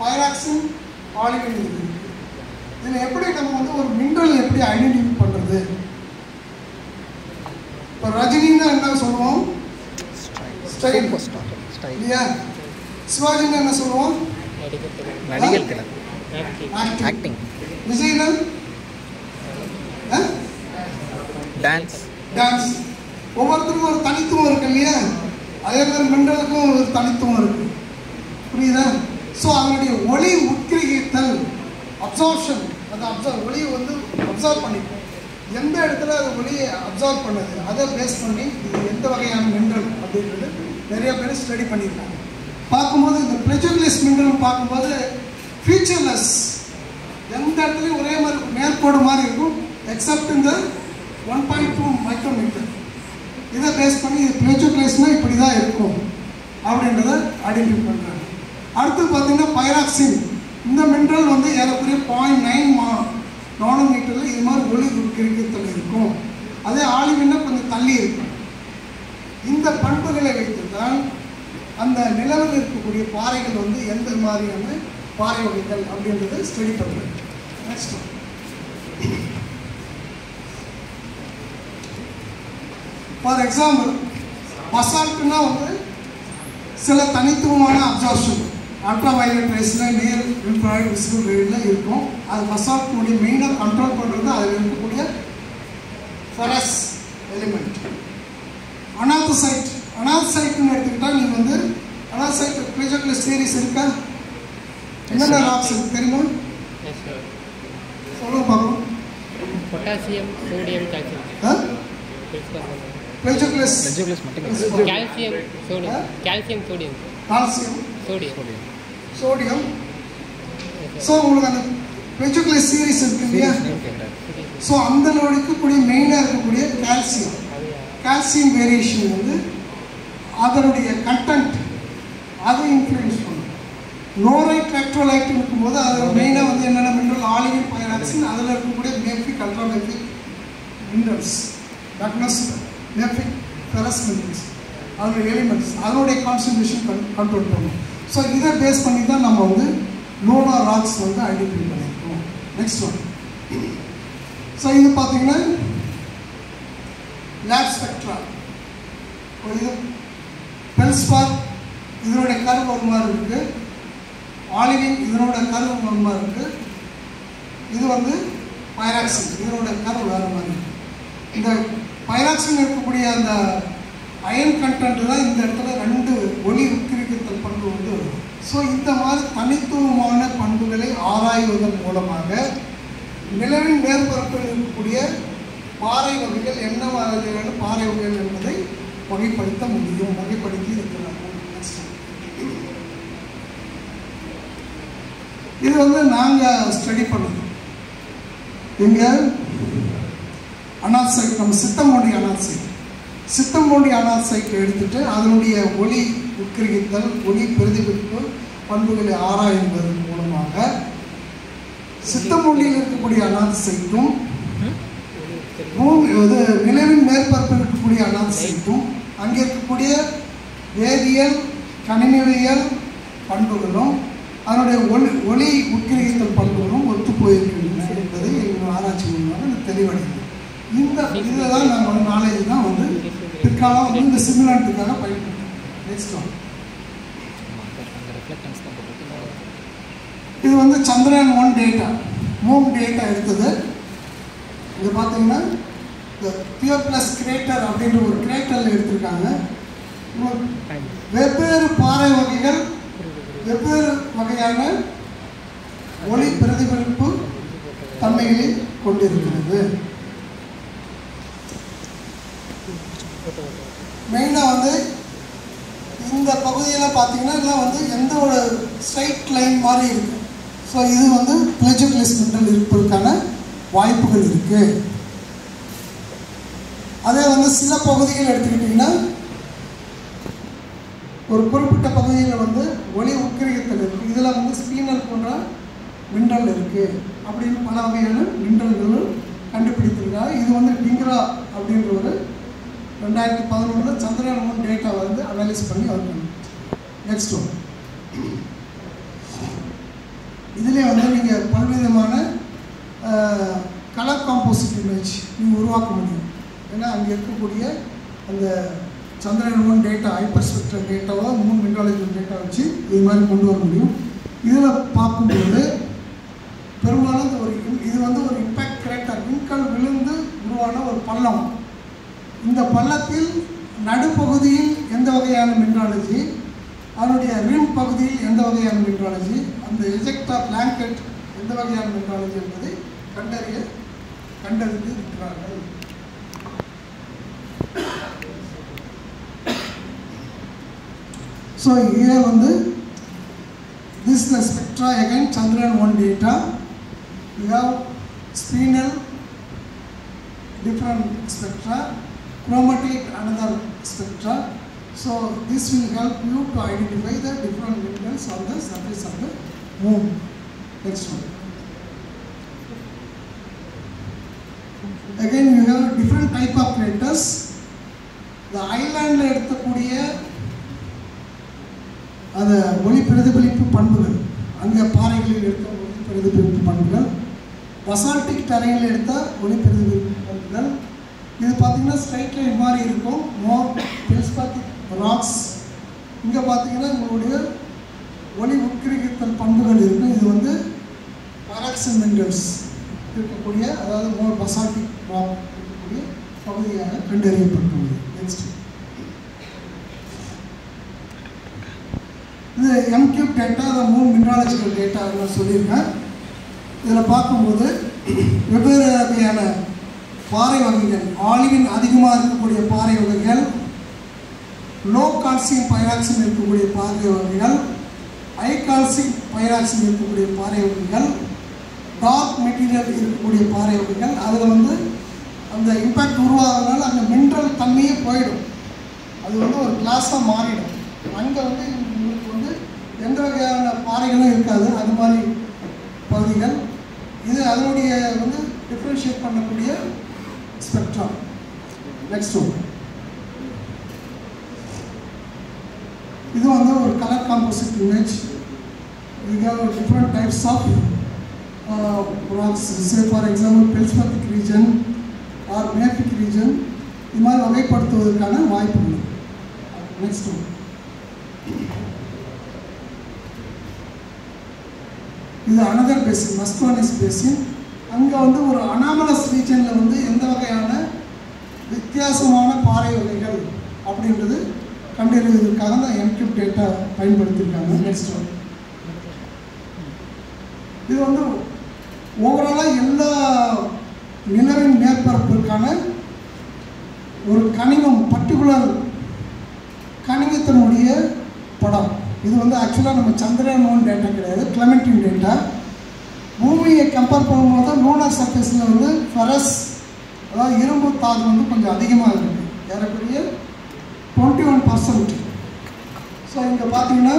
பைராக்சின் ஆலிவின் இருக்குது. இதில் எப்படி நம்ம வந்து ஒரு மினரல் எப்படி ஐடென்டிஃபை பண்ணுறது? இப்போ ரஜினின்னா என்ன சொல்லுவோம்? ஸ்டைல் இல்லையா? சிவாஜின்னா என்ன சொல்லுவோம்? ஆக்டிங். விஜய்னா டான்ஸ். ஒவ்வொருத்தருக்கும் ஒரு தனித்துவம் இருக்கு இல்லையா? அதே மாதிரி மினரலுக்கும் ஒரு தனித்துவம் இருக்கு, புரியுதா? ஸோ அதனுடைய ஒளி உட்கிரகித்தல், அப்சார்ப்ஷன், அந்த ஒளியை வந்து அப்சார்ப் பண்ணிக்கும். எந்த இடத்துல அது ஒளியை அப்சார்ப் பண்ணுது அதை பேஸ் பண்ணி இது எந்த வகையான மினரல் அப்படின்றது நிறைய பேர் ஸ்டடி பண்ணியிருக்காங்க. பார்க்கும்போது இந்த பிளெஜோக்லேஸ் மினரல் பார்க்கும்போது ஃபீச்சர்லெஸ், எந்த இடத்துலையும் ஒரே மாதிரி நேர்கோடு மாதிரி இருக்கும், எக்ஸப்ட் இந்த 1.2 மைக்ரோமீட்டர். இதை பேஸ் பண்ணி இது பிளெஜோக்லேஸ்னால் இப்படி தான் இருக்கும் அப்படின்றத ஐடென்டிஃபை பண்ணுறாங்க. அடுத்து பார்த்தீங்கன்னா பைராக்சின். இந்த மினரல் வந்து ஏறக்குறைய 0.9 நானோமீட்டரில் இது மாதிரி ஒளி உட்கிரகித்தல் இருக்கும். அதே ஆலிவின்னா கொஞ்சம் தள்ளி இருக்கும். இந்த பண்புகளை வைத்து தான் அந்த நிலவில் இருக்கக்கூடிய பாறைகள் வந்து எந்த மாதிரியான பாறை வகைகள் அப்படின்றத ஸ்டடி பண்ணுறது. நெக்ஸ்ட் ஃபார் எக்ஸாம்பிள் பசால்ட்னா வந்து சில தனித்துவமான அப்சார்ப்ஷன், அல்ட்ரா வயலட் ரேஸில் நியர் இன்ஃப்ராரெட் விசிபிள் ரேடில் இருக்கும். அது பசால்ட்னுடைய மெயினாக கண்ட்ரோல் பண்ணுறது அதில் இருக்கக்கூடிய ஃபெரஸ் எலிமெண்ட். அனார்த்தசைட்னு எடுத்துக்கிட்டால் நீங்கள் வந்து அனார்த்தசைட் பிளெஜோக்லேஸ் சீரிஸ் இருக்கா? என்னென்ன ராக்ஸ் இருக்கு தெரியுமா? சொல்லுங்க பார்ப்போம். Potassium, sodium, calcium. பிளெஜோக்லேஸ் மட்டும். Calcium, sodium. Calcium, sodium. Calcium, sodium. So உங்களுக்கு அந்த பிளெஜோக்லேஸ் சீரிஸ் இருக்கு இல்லையா? ஸோ அந்த இருக்கக்கூடிய மெயினாக இருக்கக்கூடிய கால்சியம் வேரியேஷன் வந்து அதனுடைய கண்டென்ட் அதை இன்ஃப்ளூயன்ஸ் பண்ணும். நோரைட் எலக்ட்ரோலைட் இருக்கும்போது அதில் மெயினாக வந்து என்னென்ன மினரல் ஆலிவின், பைராக்சின், அதில் இருக்கக்கூடிய மேஃபிக், ultramafic minerals, Magnus, மேஃபிக், ferrous minerals, அதோட எலிமெண்ட்ஸ், அதனுடைய கான்சன்ட்ரேஷன் கண்ட்ரோல் பண்ணும். ஸோ இதை பேஸ் பண்ணி தான் நம்ம வந்து லூனார் ராக்ஸ் வந்து ஐடென்டிஃபை பண்ணியிருக்கோம். Next one. ஸோ இது பார்த்தீங்கன்னா லேப் ஸ்பெக்ட்ரா. இது பெல்ஸ்பார், இதனுடைய கர்வ் ஒரு மாதிரி இருக்குது. ஆலிவின், இதனோட கர்வ் ஒரு மாதிரி இருக்குது. இது வந்து பைராக்சின், இதனோட கர்வ் வேறு மாதிரி இருக்குது. இந்த பைராக்சின் இருக்கக்கூடிய அந்த அயன் கண்டென்ட் தான் இந்த இடத்துல ரெண்டு ஒளி உட்கிரகித்தல் பண்பு வந்து வருது. ஸோ இந்த மாதிரி தனித்துவமான பண்புகளை ஆராய்வதன் மூலமாக நிலவின் மேற்பரப்பில் இருக்கக்கூடிய பாறை வகைகள் என்ன வகையான பாறை வகைகள் என்பதை வகைப்படுத்த முடியும், வகைப்படுத்தி இருக்கிறாங்க. இது வந்து நாங்கள் ஸ்டடி பண்ணது இங்கே அனார்த்தசைட், நம்ம சித்தமோண்டி அனார்த்தசைட் எடுத்துட்டு அதனுடைய ஒளி உட்கிரகித்தல், ஒளி பிரதிபலிப்பு பண்புகளை ஆராய்வதன் மூலமாக சித்தமொழியில் இருக்கக்கூடிய அனாதிசைட்டும் நிலவின் மேற்பரப்பில் இருக்கக்கூடிய அனாதிசைட்டும் அங்கே இருக்கக்கூடிய வேதியியல் கனிமவியல் பண்புகளும் அதனுடைய ஒளி உட்கிரகித்தல் பண்புகளும் ஒத்து போயிருக்கின்றன என்பதை எங்கள் ஆராய்ச்சி மூலமாக தெளிவடைந்தது. இந்த இதில் தான் நாங்கள் நாலேஜ் தான் வந்து பிற்காலம் வந்து இந்த சிமுலான்ட்டுக்காக பயன்படுத்தும். நெக்ஸ்ட் ஒன், இது வந்து சந்திரயான் 1 டேட்டா, மூன் டேட்டா எடுத்தது. இங்கே பார்த்தீங்கன்னா இந்த பியூர் பிளஸ் கிரேட்டர் அப்படின்ற ஒரு கிரேட்டரில் எடுத்திருக்காங்க. வெவ்வேறு பாறை வகைகள் வெவ்வேறு வகையான ஒளி பிரதிபலிப்பு தன்மைகளை கொண்டிருக்கிறது. மெயினாக வந்து இந்த பகுதியில் பார்த்தீங்கன்னா இதெல்லாம் வந்து எந்த ஒரு ஸ்ட்ரைட் லைன் மாதிரி இருக்கு. ஸோ இது வந்து பிளேஜோக்லிஸ் மினரல் இருப்பதற்கான வாய்ப்புகள் இருக்கு. அதே வந்து சில பகுதிகள் எடுத்துக்கிட்டிங்கன்னா ஒரு குறிப்பிட்ட பகுதியில் வந்து ஒளி உட்கிரகித்தல் இருக்குது. இதில் வந்து ஸ்பீனல் போன்ற மினரல் இருக்குது அப்படின்னு பல வகையான மினரல்களும் கண்டுபிடித்திருக்காங்க. இது வந்து டிங்ரா அப்படின்ற ஒரு 2011 சந்திரயான் 1 டேட்டா வந்து அனலைஸ் பண்ணி அவர் பண்ணிச்சு. நெக்ஸ்ட் ஒன், இதிலே வந்து நீங்கள் பல்விதமான கலர் காம்போசிட் இமேஜ் நீங்கள் உருவாக்க முடியும். ஏன்னா அங்கே இருக்கக்கூடிய அந்த சந்திரயான் 1 டேட்டா ஹைப்பர் ஸ்பெக்ட்ரல் டேட்டாவை 3 மினராலஜி டேட்டா வச்சு இது மாதிரி கொண்டு வர முடியும். இதில் பார்க்கும்போது பெரும்பாலும் இது வந்து ஒரு இம்பேக்ட் கிரேட்டர், விண்கல் விழுந்து உருவான ஒரு பள்ளம். இந்த பள்ளத்தில் நடுப்பகுதியில் எந்த வகையான மினராலஜி, அதனுடைய ரிம் பகுதியில் எந்த வகையான மினராலஜி, அந்த எஜெக்டா பிளாங்கெட் எந்த வகையான மினராலஜி என்பதை கண்டறிந்து இருக்கிறார்கள். So here வந்து this is the spectra again Chandrayaan 1 data. We have spinel different spectra, chromatic another spectra. So this will help you to identify the different minerals on the surface of the moon. Next one. Again you have different type of craters. The island எடுக்கக்கூடிய அது ஒளி பிரதிபலிப்பு பண்புகள், அங்கே பாறைகளில் எடுத்த ஒளி பிரதிபலிப்பு பண்புகள், பசால்டிக் டெரைனில் எடுத்த ஒளி பிரதிபலிப்பு பண்புகள். இது பார்த்தீங்கன்னா ஸ்ட்ரைட் லைன் மாதிரி இருக்கும். மோர் ஃபெல்ஸ்பாத்திக் ராக்ஸ். இங்கே பார்த்தீங்கன்னா உங்களுடைய ஒளி உட்கிரகித்தல் பண்புகள் இருக்கும். இது வந்து பாராக்சன் மினரல்ஸ் இருக்கக்கூடிய, அதாவது மோர் பசால்டிக் ராக் இருக்கக்கூடிய பகுதியாக கண்டறியப்பட்டுள்ளது. நெக்ஸ்ட், இது எம்கியூப் டேட்டா, அதை 3 மினராலஜிக்கல் டேட்டா நான் சொல்லியிருக்கேன். இதில் பார்க்கும்போது வெவ்வேறு வகையான பாறை வகைகள், ஆலிவின் அதிகமாக இருக்கக்கூடிய பாறை வகைகள், லோ கால்சியம் பைராக்சின் இருக்கக்கூடிய பாறை வகைகள், ஹை கால்சியம் பைராக்சின் இருக்கக்கூடிய பாறை வகைகள், டார்க் மெட்டீரியல் இருக்கக்கூடிய பாறை வகைகள். அதில் வந்து அந்த இம்பேக்ட் உருவாகிறதுனால அந்த மினரல் தண்ணியே போயிடும், அது வந்து ஒரு கிளாஸாக மாறிடும். அங்கே வந்து உங்களுக்கு வந்து எந்த வகையான பாறைகளும் இருக்காது, அது மாதிரி பகுதிகள். இது அதனுடைய வந்து டிஃப்ரென்ஷியேட் பண்ணக்கூடிய ஸ்பெக்ட்ரம். நெக்ஸ்ட் ஒன், இது வந்து ஒரு colour composite image. We have different types of rocks. Say for example feldspathic region or mafic region. இது மாதிரி வகைப்படுத்துவதற்கான வாய்ப்புகள். நெக்ஸ்ட் ஒன், இது அனதர் பேசின், மஸ்குவானிஸ் பேசின். அங்கே வந்து ஒரு அனாமலஸ் ரீஜனில் வந்து எந்த வகையான வித்தியாசமான பாறை வகைகள் அப்படின்றது கண்டறிவதற்காக தான் எம்கியூப் டேட்டா பயன்படுத்தியிருக்காங்க. நெக்ஸ்ட் ஒன், இது வந்து ஓவராலாக எல்லா நிலவின் மேற்பரப்பிற்கான ஒரு கனிமம், பர்டிகுலர் கனிமத்தினுடைய படம். இது வந்து ஆக்சுவலாக நம்ம சந்திரயான் 1 டேட்டா கிடையாது, கிளமெண்டின் டேட்டா. பூமியை கம்பேர் பண்ணும்போது லூனார் சர்ஃபேஸில் வந்து ஃபெரஸ், அதாவது இரும்பு தாது வந்து கொஞ்சம் அதிகமாக இருக்குது, ஏறக்குறைய 21%. ஸோ இங்கே பார்த்தீங்கன்னா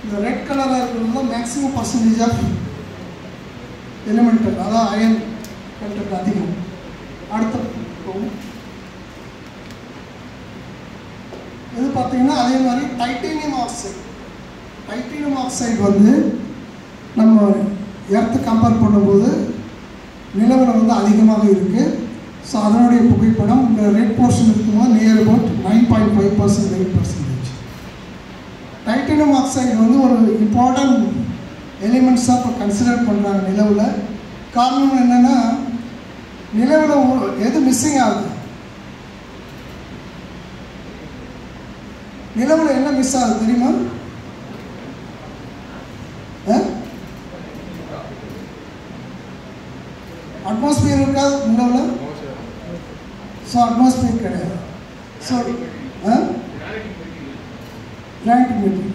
இந்த ரெட் கலராக இருக்கிறது தான் மேக்ஸிமம் பர்சன்டேஜ் ஆஃப் எலிமெண்டல், அதாவது அயன் கண்டென்ட் அதிகம். அடுத்த இது பார்த்தீங்கன்னா அதே மாதிரி டைட்டேனியம் ஆக்சைடு. டைட்டேனியம் ஆக்சைடு வந்து நம்ம எர்த்து கம்பேர் பண்ணும்போது நிலவில் வந்து அதிகமாக இருக்குது. ஸோ அதனுடைய புகைப்படம் இந்த ரெட் போர்ஷன் இருக்கும்போது நியர் அபவுட் 9.5% 8%. டைட்டேனியம் ஆக்சைடு வந்து ஒரு இம்பார்ட்டன்ட் எலிமெண்ட்ஸாக இப்போ கன்சிடர் பண்ணுறாங்க நிலவில். காரணம் என்னென்னா நிலவில் எது மிஸ்ஸிங் ஆகுது, நிலவில் என்ன மிஸ் ஆகுது தெரியுமா? அட்மாஸ்பியர் இருக்காது நிலவில். ஸோ அட்மாஸ்பியர் கிடையாது. So gravity.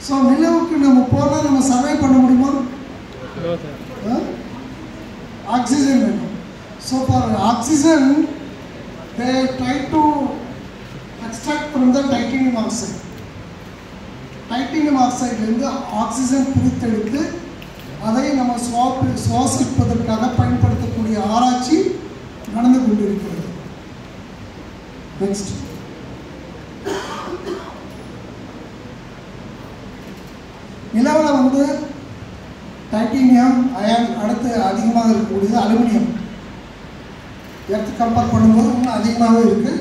ஸோ நிலவுக்கு நம்ம போனால் நம்ம சர்வை பண்ண முடியுமா? ஆக்சிஜன் வேணும். So for oxygen they try to extract from the titanium oxide. Titanium ஆக்சைட்லேருந்து ஆக்சிஜன் பிரித்தெடுத்து அதை நம்ம சுவாசிப்பதற்காக பயன்படுத்தக்கூடிய ஆராய்ச்சி நடந்து கொண்டிருக்கிறது. நெக்ஸ்ட், நிலவில் வந்து டைட்டேனியம் அயன், அடுத்து அதிகமாக இருக்கக்கூடியது அலுமினியம். எர்த்து கம்பேர் பண்ணும்போது இன்னும் அதிகமாகவே இருக்குது,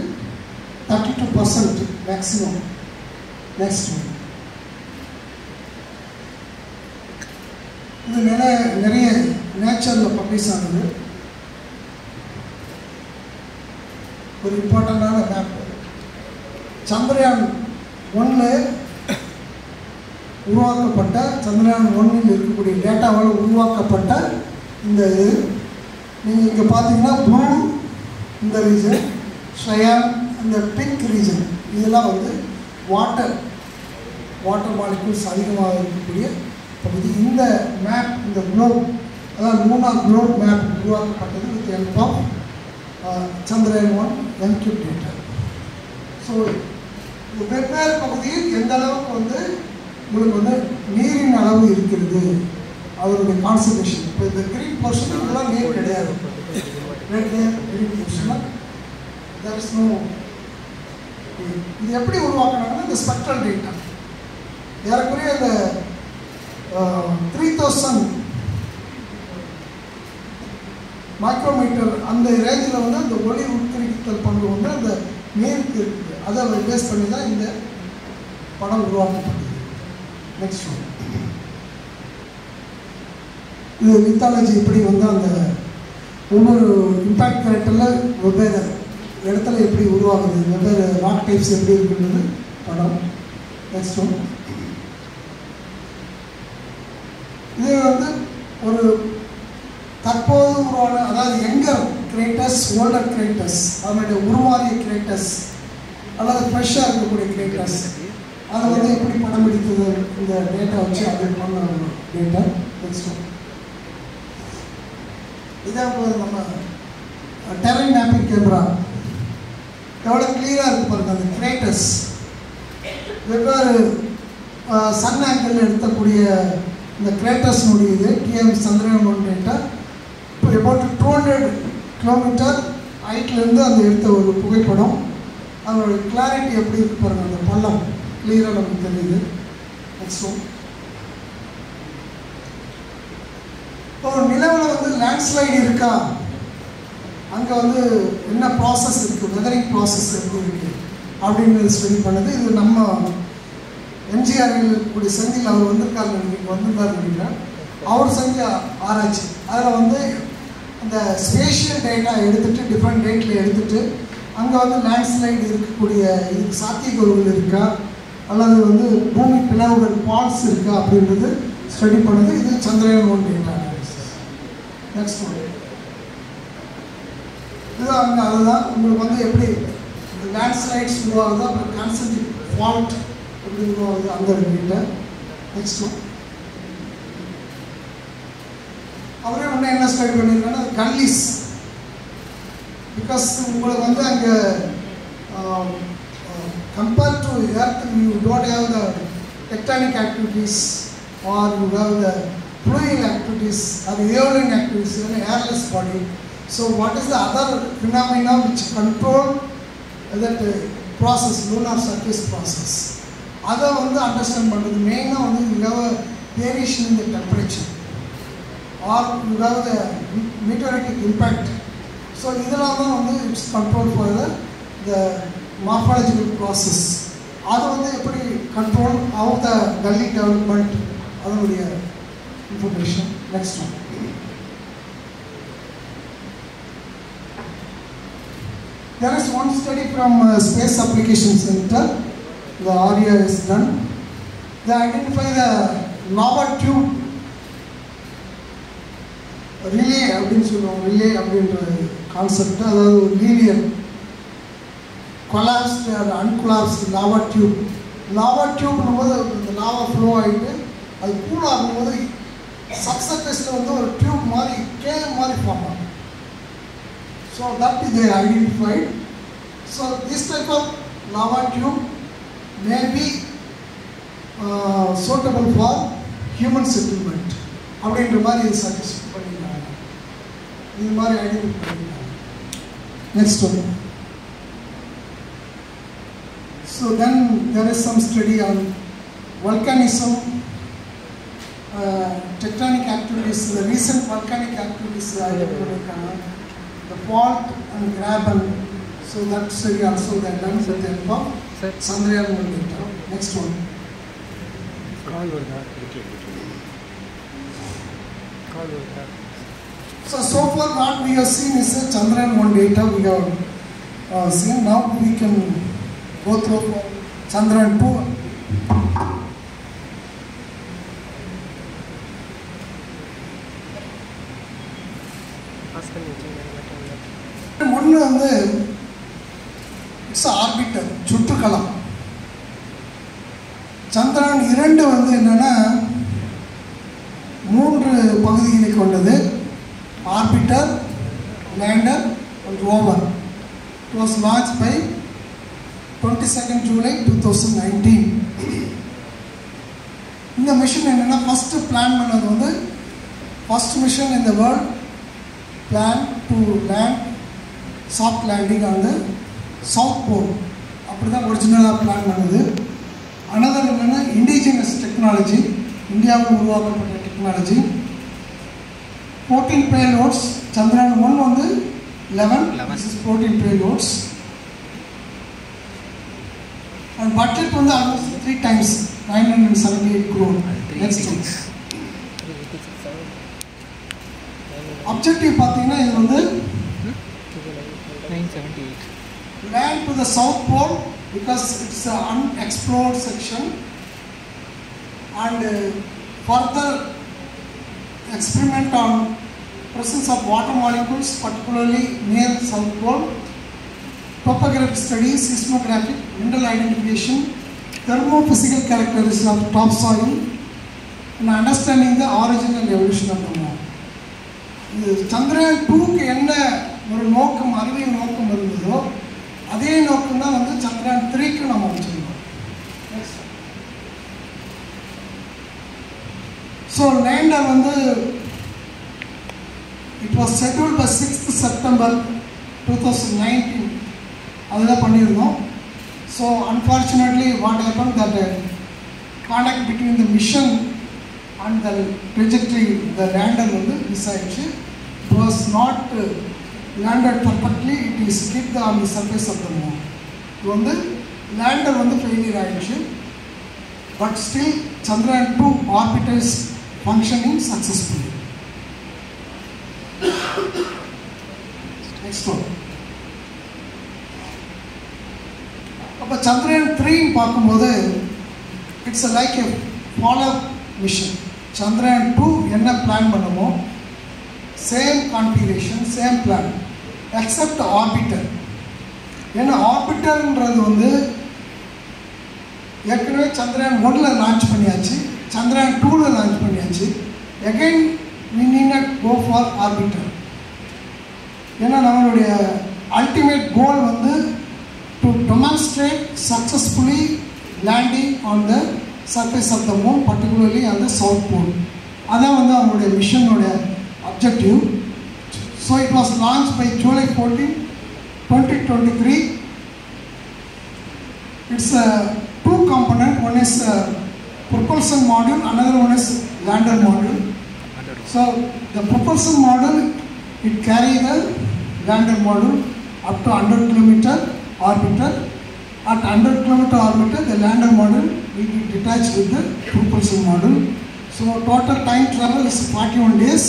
32% மேக்ஸிமம். நெக்ஸ்ட், இது நிறைய நேச்சரில் பப்ளிஷ் ஆகுது. ஒரு இம்பார்ட்டண்டான மேப் சந்திரயான் 1 உருவாக்கப்பட்ட, சந்திரயான் 1 இருக்கக்கூடிய டேட்டாவால் உருவாக்கப்பட்ட இந்த இது நீங்கள் இங்கே பார்த்தீங்கன்னா ப்ளூ இந்த ரீஜன், ஷயான் இந்த பிங்க் ரீஜன், இதெல்லாம் வந்து வாட்டர் மாலிக்யூல்ஸ் அதிகமாக இருக்கக்கூடிய பகுதி. இந்த மேப், இந்த குளோப், அதாவது லூனார் குளோப் மேப் உருவாக்கப்பட்டது with help of Chandrayaan 1 encrypt data. So இந்த வெவ்வேறு பகுதியில் எந்த அளவுக்கு வந்து உங்களுக்கு வந்து நீரின் அளவு இருக்கிறது, அதனுடைய கான்சன்ட்ரேஷன். இப்போ இந்த கிரீன் போர்ஷன் இதெல்லாம் நீர் கிடையாது, ரெட் லேயர் கிரீன் போர்ஷனில் தேர் இஸ் நோ. இது எப்படி உருவாக்குனாங்கன்னா இந்த ஸ்பெக்ட்ரல் டேட்டா ஏறக்குறைய இந்த 3000 மைக்ரோமீட்டர் அந்த ரேஞ்சில் வந்து அந்த ஒளி உட்கரித்தல் பண்பு வந்து அந்த நீருக்கு இருக்குது. அதை பேஸ் பண்ணி தான் இந்த படம் உருவாக்கப்பட்டது. நெக்ஸ்ட், இது மித்தாலஜி எப்படி வந்து அந்த ஒவ்வொரு இம்பேக்ட் கிரேட்டரில் வெவ்வேறு இடத்துல எப்படி உருவாகுது, வெவ்வேறு ராக் டைப்ஸ் எப்படி இருக்குன்றது படம். நெக்ஸ்ட் ஒன், இது வந்து ஒரு தற்போது உருவான, அதாவது யங்கர் கிரேட்டர்ஸ், ஓல்டர் கிரேட்டர்ஸ், அதனுடைய உருமாறிய கிரேட்டர்ஸ் அல்லது ஃப்ரெஷ்ஷாக இருக்கக்கூடிய கிரேட்டர்ஸ், அதை வந்து எப்படி படம் பிடித்தது இந்த டேட்டா வச்சு அது பண்ண டேட்டா. நெக்ஸ்ட் ஒன், இதான் நம்ம டெரைன் மேப்பிங் கேமரா எவ்வளோ கிளியராக இருக்குது பாருங்க. அந்த கிரேட்டர்ஸ் வெவ்வேறு சன் ஆங்கிள் எடுக்கக்கூடிய இந்த கிரேட்டர்ஸ்னுடைய இது டிஎம் சந்திரயான் 1 டேட்டா. இப்போ அபவுட் 200 கிலோமீட்டர் ஹைட்லேருந்து அந்த எடுத்த ஒரு புகைப்படம். அதோடைய கிளாரிட்டி எப்படி இருக்கு பாருங்கள், அந்த பள்ளம் கிளியராக நமக்கு தெரியுது. நெக்ஸ்ட் ஒன், இப்போ நிலவில் வந்து லேண்ட்ஸ்லைடு இருக்கா, அங்கே வந்து என்ன ப்ராசஸ் இருக்குது, வெதரிங் ப்ராசஸ் எப்படி இருக்குது அப்படிங்கிறது ஸ்டடி பண்ணுது. இது நம்ம எம்ஜிஆரில் இருக்கக்கூடிய செந்தில் அவர் வந்திருக்காரு, வந்திருந்தார் நினைக்கிறேன். அவர் செஞ்ச ஆராய்ச்சி அதில் வந்து அந்த ஸ்பேஷியல் டேட்டா எடுத்துகிட்டு டிஃப்ரெண்ட் டேட்டில் எடுத்துகிட்டு அங்கே வந்து லேண்ட்ஸ்லைடு இருக்கக்கூடிய இதுக்கு சாத்தியக்கூறுகள் இருக்கா அல்லது வந்து பூமி பிளவுகள் பால்ஸ் இருக்கா அப்படின்றது ஸ்டடி பண்ணுது. இது Chandrayaan 1 data analysis. Next one, இது அங்கே அதுதான் உங்களுக்கு வந்து எப்படி இந்த லேண்ட்ஸ்லைட்ஸ் உருவாகுது, அப்புறம் கான்சன்ட்ரிக் ஃபால்ட் எப்படி உருவாகுது அந்த டேட்டா. நெக்ஸ்ட் ஒன், அவரே ஒன்று என்ன ஸ்டடி பண்ணியிருக்காங்கன்னா கன்லிஸ், பிகாஸ் உங்களுக்கு வந்து அங்கே compared to Earth, you don't have the tectonic activities or you have the fluid activities or aeolian activities in an airless body. So what is the other phenomena which control that process, lunar surface process? Other one the understand பண்ணுறது மெயினாக வந்து you have a variation in the temperature or you have the meteoritic impact. So இதெல்லாம் தான் வந்து it's control for the morphological process. அது வந்து எப்படி control how the gully development அதனுடைய information. Next one. There is one study from Space Application Center, the ARIA is done. They identify the lava tube relay அப்படின்னு சொல்லுவோம். relay அப்படின்ற concept, அதாவது linear collapsed or uncollapsed lava tube. Lava டியூப்னும் போது இந்த lava flow ஆகிட்டு அது cool ஆகும்போது சப்சர்ஃபேஸில் வந்து ஒரு டியூப் மாதிரி கேவ் மாதிரி ஃபார்ம் ஆகும். So that is they identified. So this type of lava tube may be suitable for human settlement அப்படின்ற மாதிரி சஜஸ்ட் பண்ணியிருக்காங்க. இது மாதிரி ஐடென்டிஃபை பண்ணியிருக்காங்க. Next one. So then there is some study on volcanism, tectonic activities, the recent volcanic activities the fault and graben. So that study also they done with the help of Chandrayaan-1 data. Next one. So far what we have seen is Chandrayaan-1 data we have seen. Now we can go through Chandrayaan-2. ஒன்று வந்து it's orbiter, சுற்றுக்கலம். சந்திரன் 2 வந்து என்னன்னா 3 பகுதிகளை கொண்டது. Orbiter, lander and rover. It was launched by 22nd July 2019. இந்த mission என்னன்னா first plan பண்ணது வந்து first mission in the world plan to land soft landing on the south pole. அப்படி தான் ஒரிஜினலாக பிளான் பண்ணது. அனதர் என்னென்னா இண்டிஜினஸ் டெக்னாலஜி, இந்தியாவில் உருவாக்கப்பட்ட டெக்னாலஜி. 14 பேலோட்ஸ். Chandrayaan-1 வந்து 11 14 பேலோட்ஸ். And budget வந்து almost 3 times 978 crore. Next one. Objective பார்த்தீங்கன்னா இது வந்து 978. Land to the south pole because it's an unexplored section, and further experiment on presence of water molecules particularly near south pole, topographic studies, seismographic, mineral identification, thermophysical characteristics of topsoil, and understanding the origin and evolution of the moon. Chandrayaan-2க்கு என்ன ஒரு நோக்கம், அறிவியல் நோக்கம் இருந்ததோ அதே நோக்கம் தான் வந்து Chandrayaan-3க்கு நம்ம வச்சுருக்கோம். ஸோ லேண்டர் வந்து it was scheduled by 6th September 2019 அதுதான் பண்ணியிருந்தோம். So unfortunately what happen that contact between the mission and the trajectory the lander வந்து மிஸ் ஆயிடுச்சு. It was not landed perfectly, it is skipped on the surface of the moon. இது வந்து lander வந்து failure ஆயிடுச்சு. But still Chandrayaan-2 orbiter is functioning successfully. Next one. அப்போ Chandrayaan-3 பார்க்கும்போது it's like a follow mission. Chandrayaan-2 என்ன plan பண்ணுமோ same configuration, same plan, except orbiter. ஏன்னா ஆர்பிட்டர்ன்றது வந்து ஏற்கனவே Chandrayaan-1ல லான்ச் பண்ணியாச்சு, Chandrayaan-2ல லான்ச் பண்ணியாச்சு. Again we need not go for orbiter. ஏன்னா நம்மளுடைய அல்டிமேட் கோல் வந்து to demonstrate successfully landing on the surface of the moon, particularly on the south pole. அதான் வந்து அவங்களுடைய மிஷனோட objective. So it was launched by July 14, 2023. It's a two component. One is a propulsion module, another one is lander module. So the propulsion module, it carry the lander module up to 100 kilometer orbiter. At 100 kilometer orbiter, the lander module will be detached with the propulsion module. So total time travel is 41 days.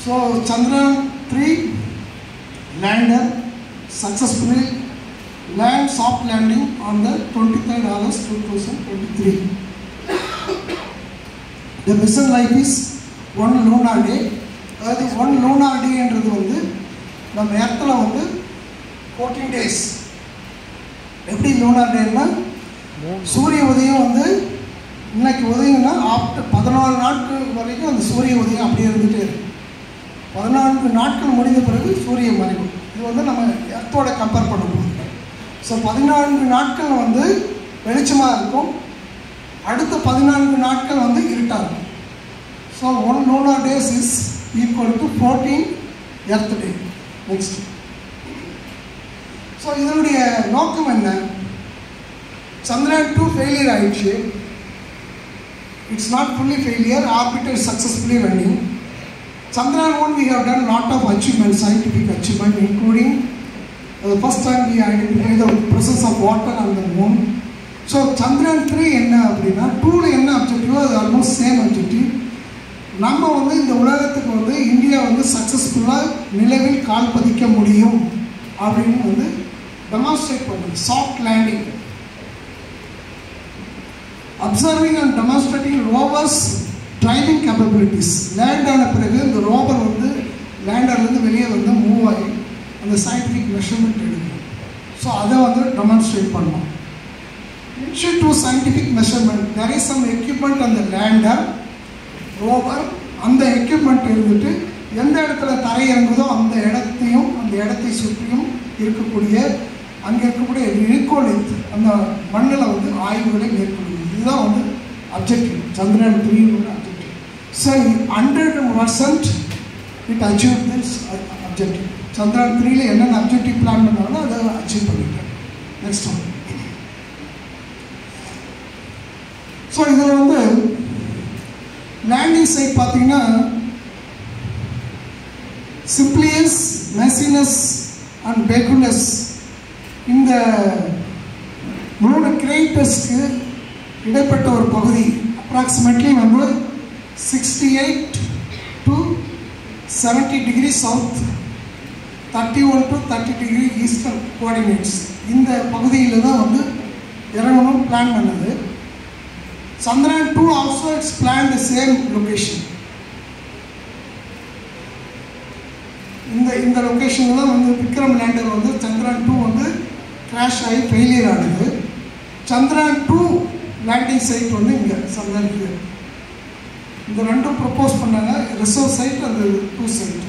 So Chandrayaan 3 lander successfully land soft landing on the 23rd August 2023. The mission life is 1 lunar day. அதாவது 1 lunar day என்றது வந்து நம்ம எர்த்தில் வந்து 14 days. எப்படி lunar டேன்னா சூரிய உதயம் வந்து இன்னைக்கு உதயம்னா ஆஃப்டர் 14 நாட்கள் வரைக்கும் அந்த சூரிய உதயம் அப்படியே இருந்துகிட்டே இருக்கு. 14 நாட்கள் முடிந்த பிறகு சூரிய மறைவு. இது வந்து நம்ம எர்த்தோட கம்பேர் பண்ணும்போது ஸோ 14 நாட்கள் வந்து வெளிச்சமாக இருக்கும், அடுத்த 14 நாட்கள் வந்து இருட்டாக இருக்கும். So 1 lunar days is equal to 14 earth day. Next. So இதனுடைய நோக்கம் என்ன? Chandrayaan 2 ஃபெயிலியர் ஆயிடுச்சு. It's not fully failure, orbiter is successfully running. Chandrayaan 1 we have done lot of achievements, scientific achievement, including the first time we identified the presence of water on the moon. So Chandrayaan 3 என்ன அப்படின்னா 2ல என்ன அப்ஜெக்டிவோ அது almost same objective. நம்ம வந்து இந்த உலகத்துக்கு வந்து India வந்து சக்ஸஸ்ஃபுல்லாக நிலவில் கால் பதிக்க முடியும் அப்படின்னு வந்து டெமான்ஸ்ட்ரேட் பண்ணுது. Soft landing, observing and demonstrating rovers driving capabilities. Land ஆன பிறகு இந்த ரோவர் வந்து லேண்டர்லேருந்து வெளியே வந்து மூவ் ஆகி அந்த சயின்டிஃபிக் மெஷர்மெண்ட் எடுக்கணும். ஸோ அதை வந்து டெமான்ஸ்ட்ரேட் பண்ணோம். Institute to scientific measurement, there is some equipment அந்த லேண்டர் ரோவர், அந்த எக்யூப்மெண்ட் இருந்துட்டு எந்த இடத்துல தரை இறங்குதோ அந்த இடத்தையும் அந்த இடத்தை சுற்றியும் இருக்கக்கூடிய அங்கே இருக்கக்கூடிய நிக்கோலித் அந்த மண்ணில் வந்து ஆய்வுகளை மேற்கொள்ளுது. இதுதான் வந்து objective, Chandrayaan 3 objective. So 100% it achieve this objective. Chandrayaan 3ல என்னென்ன அப்ஜெக்டிவ் பிளான் பண்ணாலும் அதை அச்சீவ் பண்ணிட்டேன். Next one. ஸோ இதில் வந்து லேண்டிங் சைட் பார்த்தீங்கன்னா சிம்பிளியஸ், மெசினஸ் அண்ட் பெகுலஸ் இந்த 3 கிரேட்டர்ஸ்க்கு இடைப்பட்ட ஒரு பகுதி அப்ராக்சிமேட்லி வந்து 68 to 70 degree south, 31 to 30 degree eastern coordinates. இந்த பகுதியில் தான் வந்து இறங்கணும் பிளான் பண்ணது. Chandrayaan 2 also it's planned the same location. இந்த லொக்கேஷனில் தான் வந்து விக்ரம் லேண்டர் வந்து Chandrayaan 2 வந்து கிராஷ் ஆகி ஃபெயிலியர் ஆனது. Chandrayaan 2 லேண்டிங் சைட் வந்து இங்கே Chandrayaan 2 இந்த ரெண்டும் ப்ரப்போஸ் பண்ணாங்க, ரிசர்வ் சைட் அந்த 2 சைட்.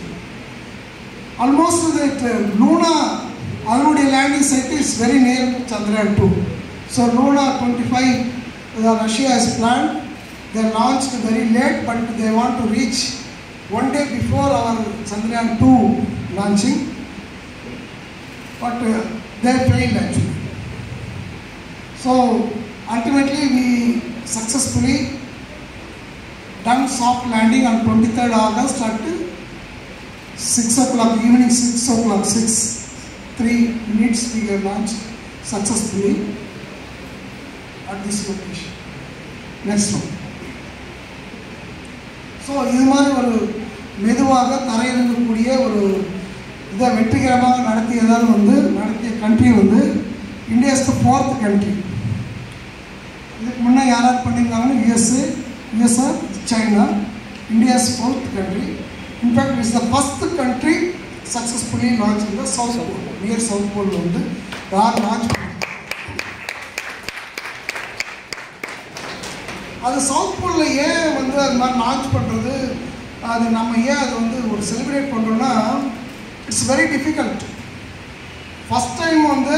ஆல்மோஸ்ட் லூனா அதனுடைய landing site is very near Chandrayaan 2. So Luna 25 Russia has planned. They launched very late, but they want to reach one day before our Chandrayaan 2 launching. But they failed actually. So ultimately we successfully done soft landing on 23rd August at 6 o'clock, evening 6 o'clock, 6:03 we have launched successfully at this location. Next one. So இது மாதிரி ஒரு மெதுவாக தரையிறங்கக்கூடிய ஒரு இதை வெற்றிகரமாக நடத்திய country வந்து India is the 4th country. இதுக்கு முன்னே யாராவது பண்ணியிருந்தாங்கன்னா USR, China. India is 4th country. In fact it's the first country successfully launch இந்த சவுத் போல், நியர் சவுத் போலில் வந்து யார் லான்ச் பண்ணி அது சவுத் போலில் ஏன் வந்து அது மாதிரி லான்ச் பண்ணுறது, அது நம்ம ஏன் அது வந்து ஒரு செலிப்ரேட் பண்ணுறோன்னா it's very difficult. First time வந்து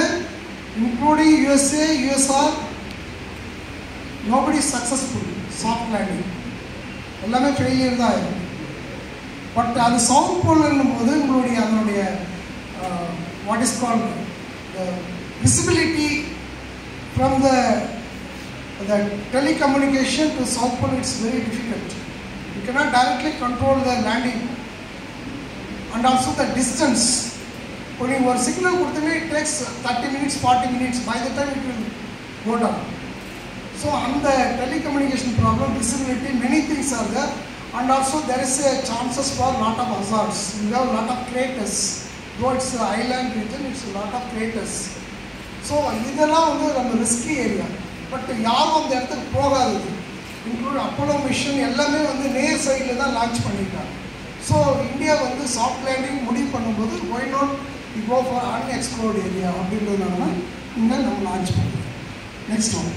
including USA USSR nobody successful soft landing, எல்லாமே ஃபெயிலியர் தான் ஆயிருக்கு. பட் அது சவுத் போல்னும் போது உங்களுடைய அதனுடைய what is called visibility from the telecommunication to south pole, it's very difficult. You cannot directly control the landing and also the distance. When you are signal கொடுத்தீங்க, it takes 30 minutes 40 minutes, by the time it will go down. So on the telecommunication problem, visibility, many things are there, and also there is a chances for lot of hazards. You have lot of craters, though it's an island region, it's a lot of craters. So இதெல்லாம் வந்து நம்ம risky area. But யாரும் அந்த இடத்துக்கு போகாது. Include Apollo mission எல்லாமே வந்து நேர் சைடில் தான் லான்ச் பண்ணிட்டாங்க. ஸோ இந்தியா வந்து சாஃப்ட் லேண்டிங் முடிவு பண்ணும்போது why not we go for unexplored area அப்படின்றதுனால இங்கே நம்ம லான்ச் பண்ணுறோம். நெக்ஸ்ட் ஒன்,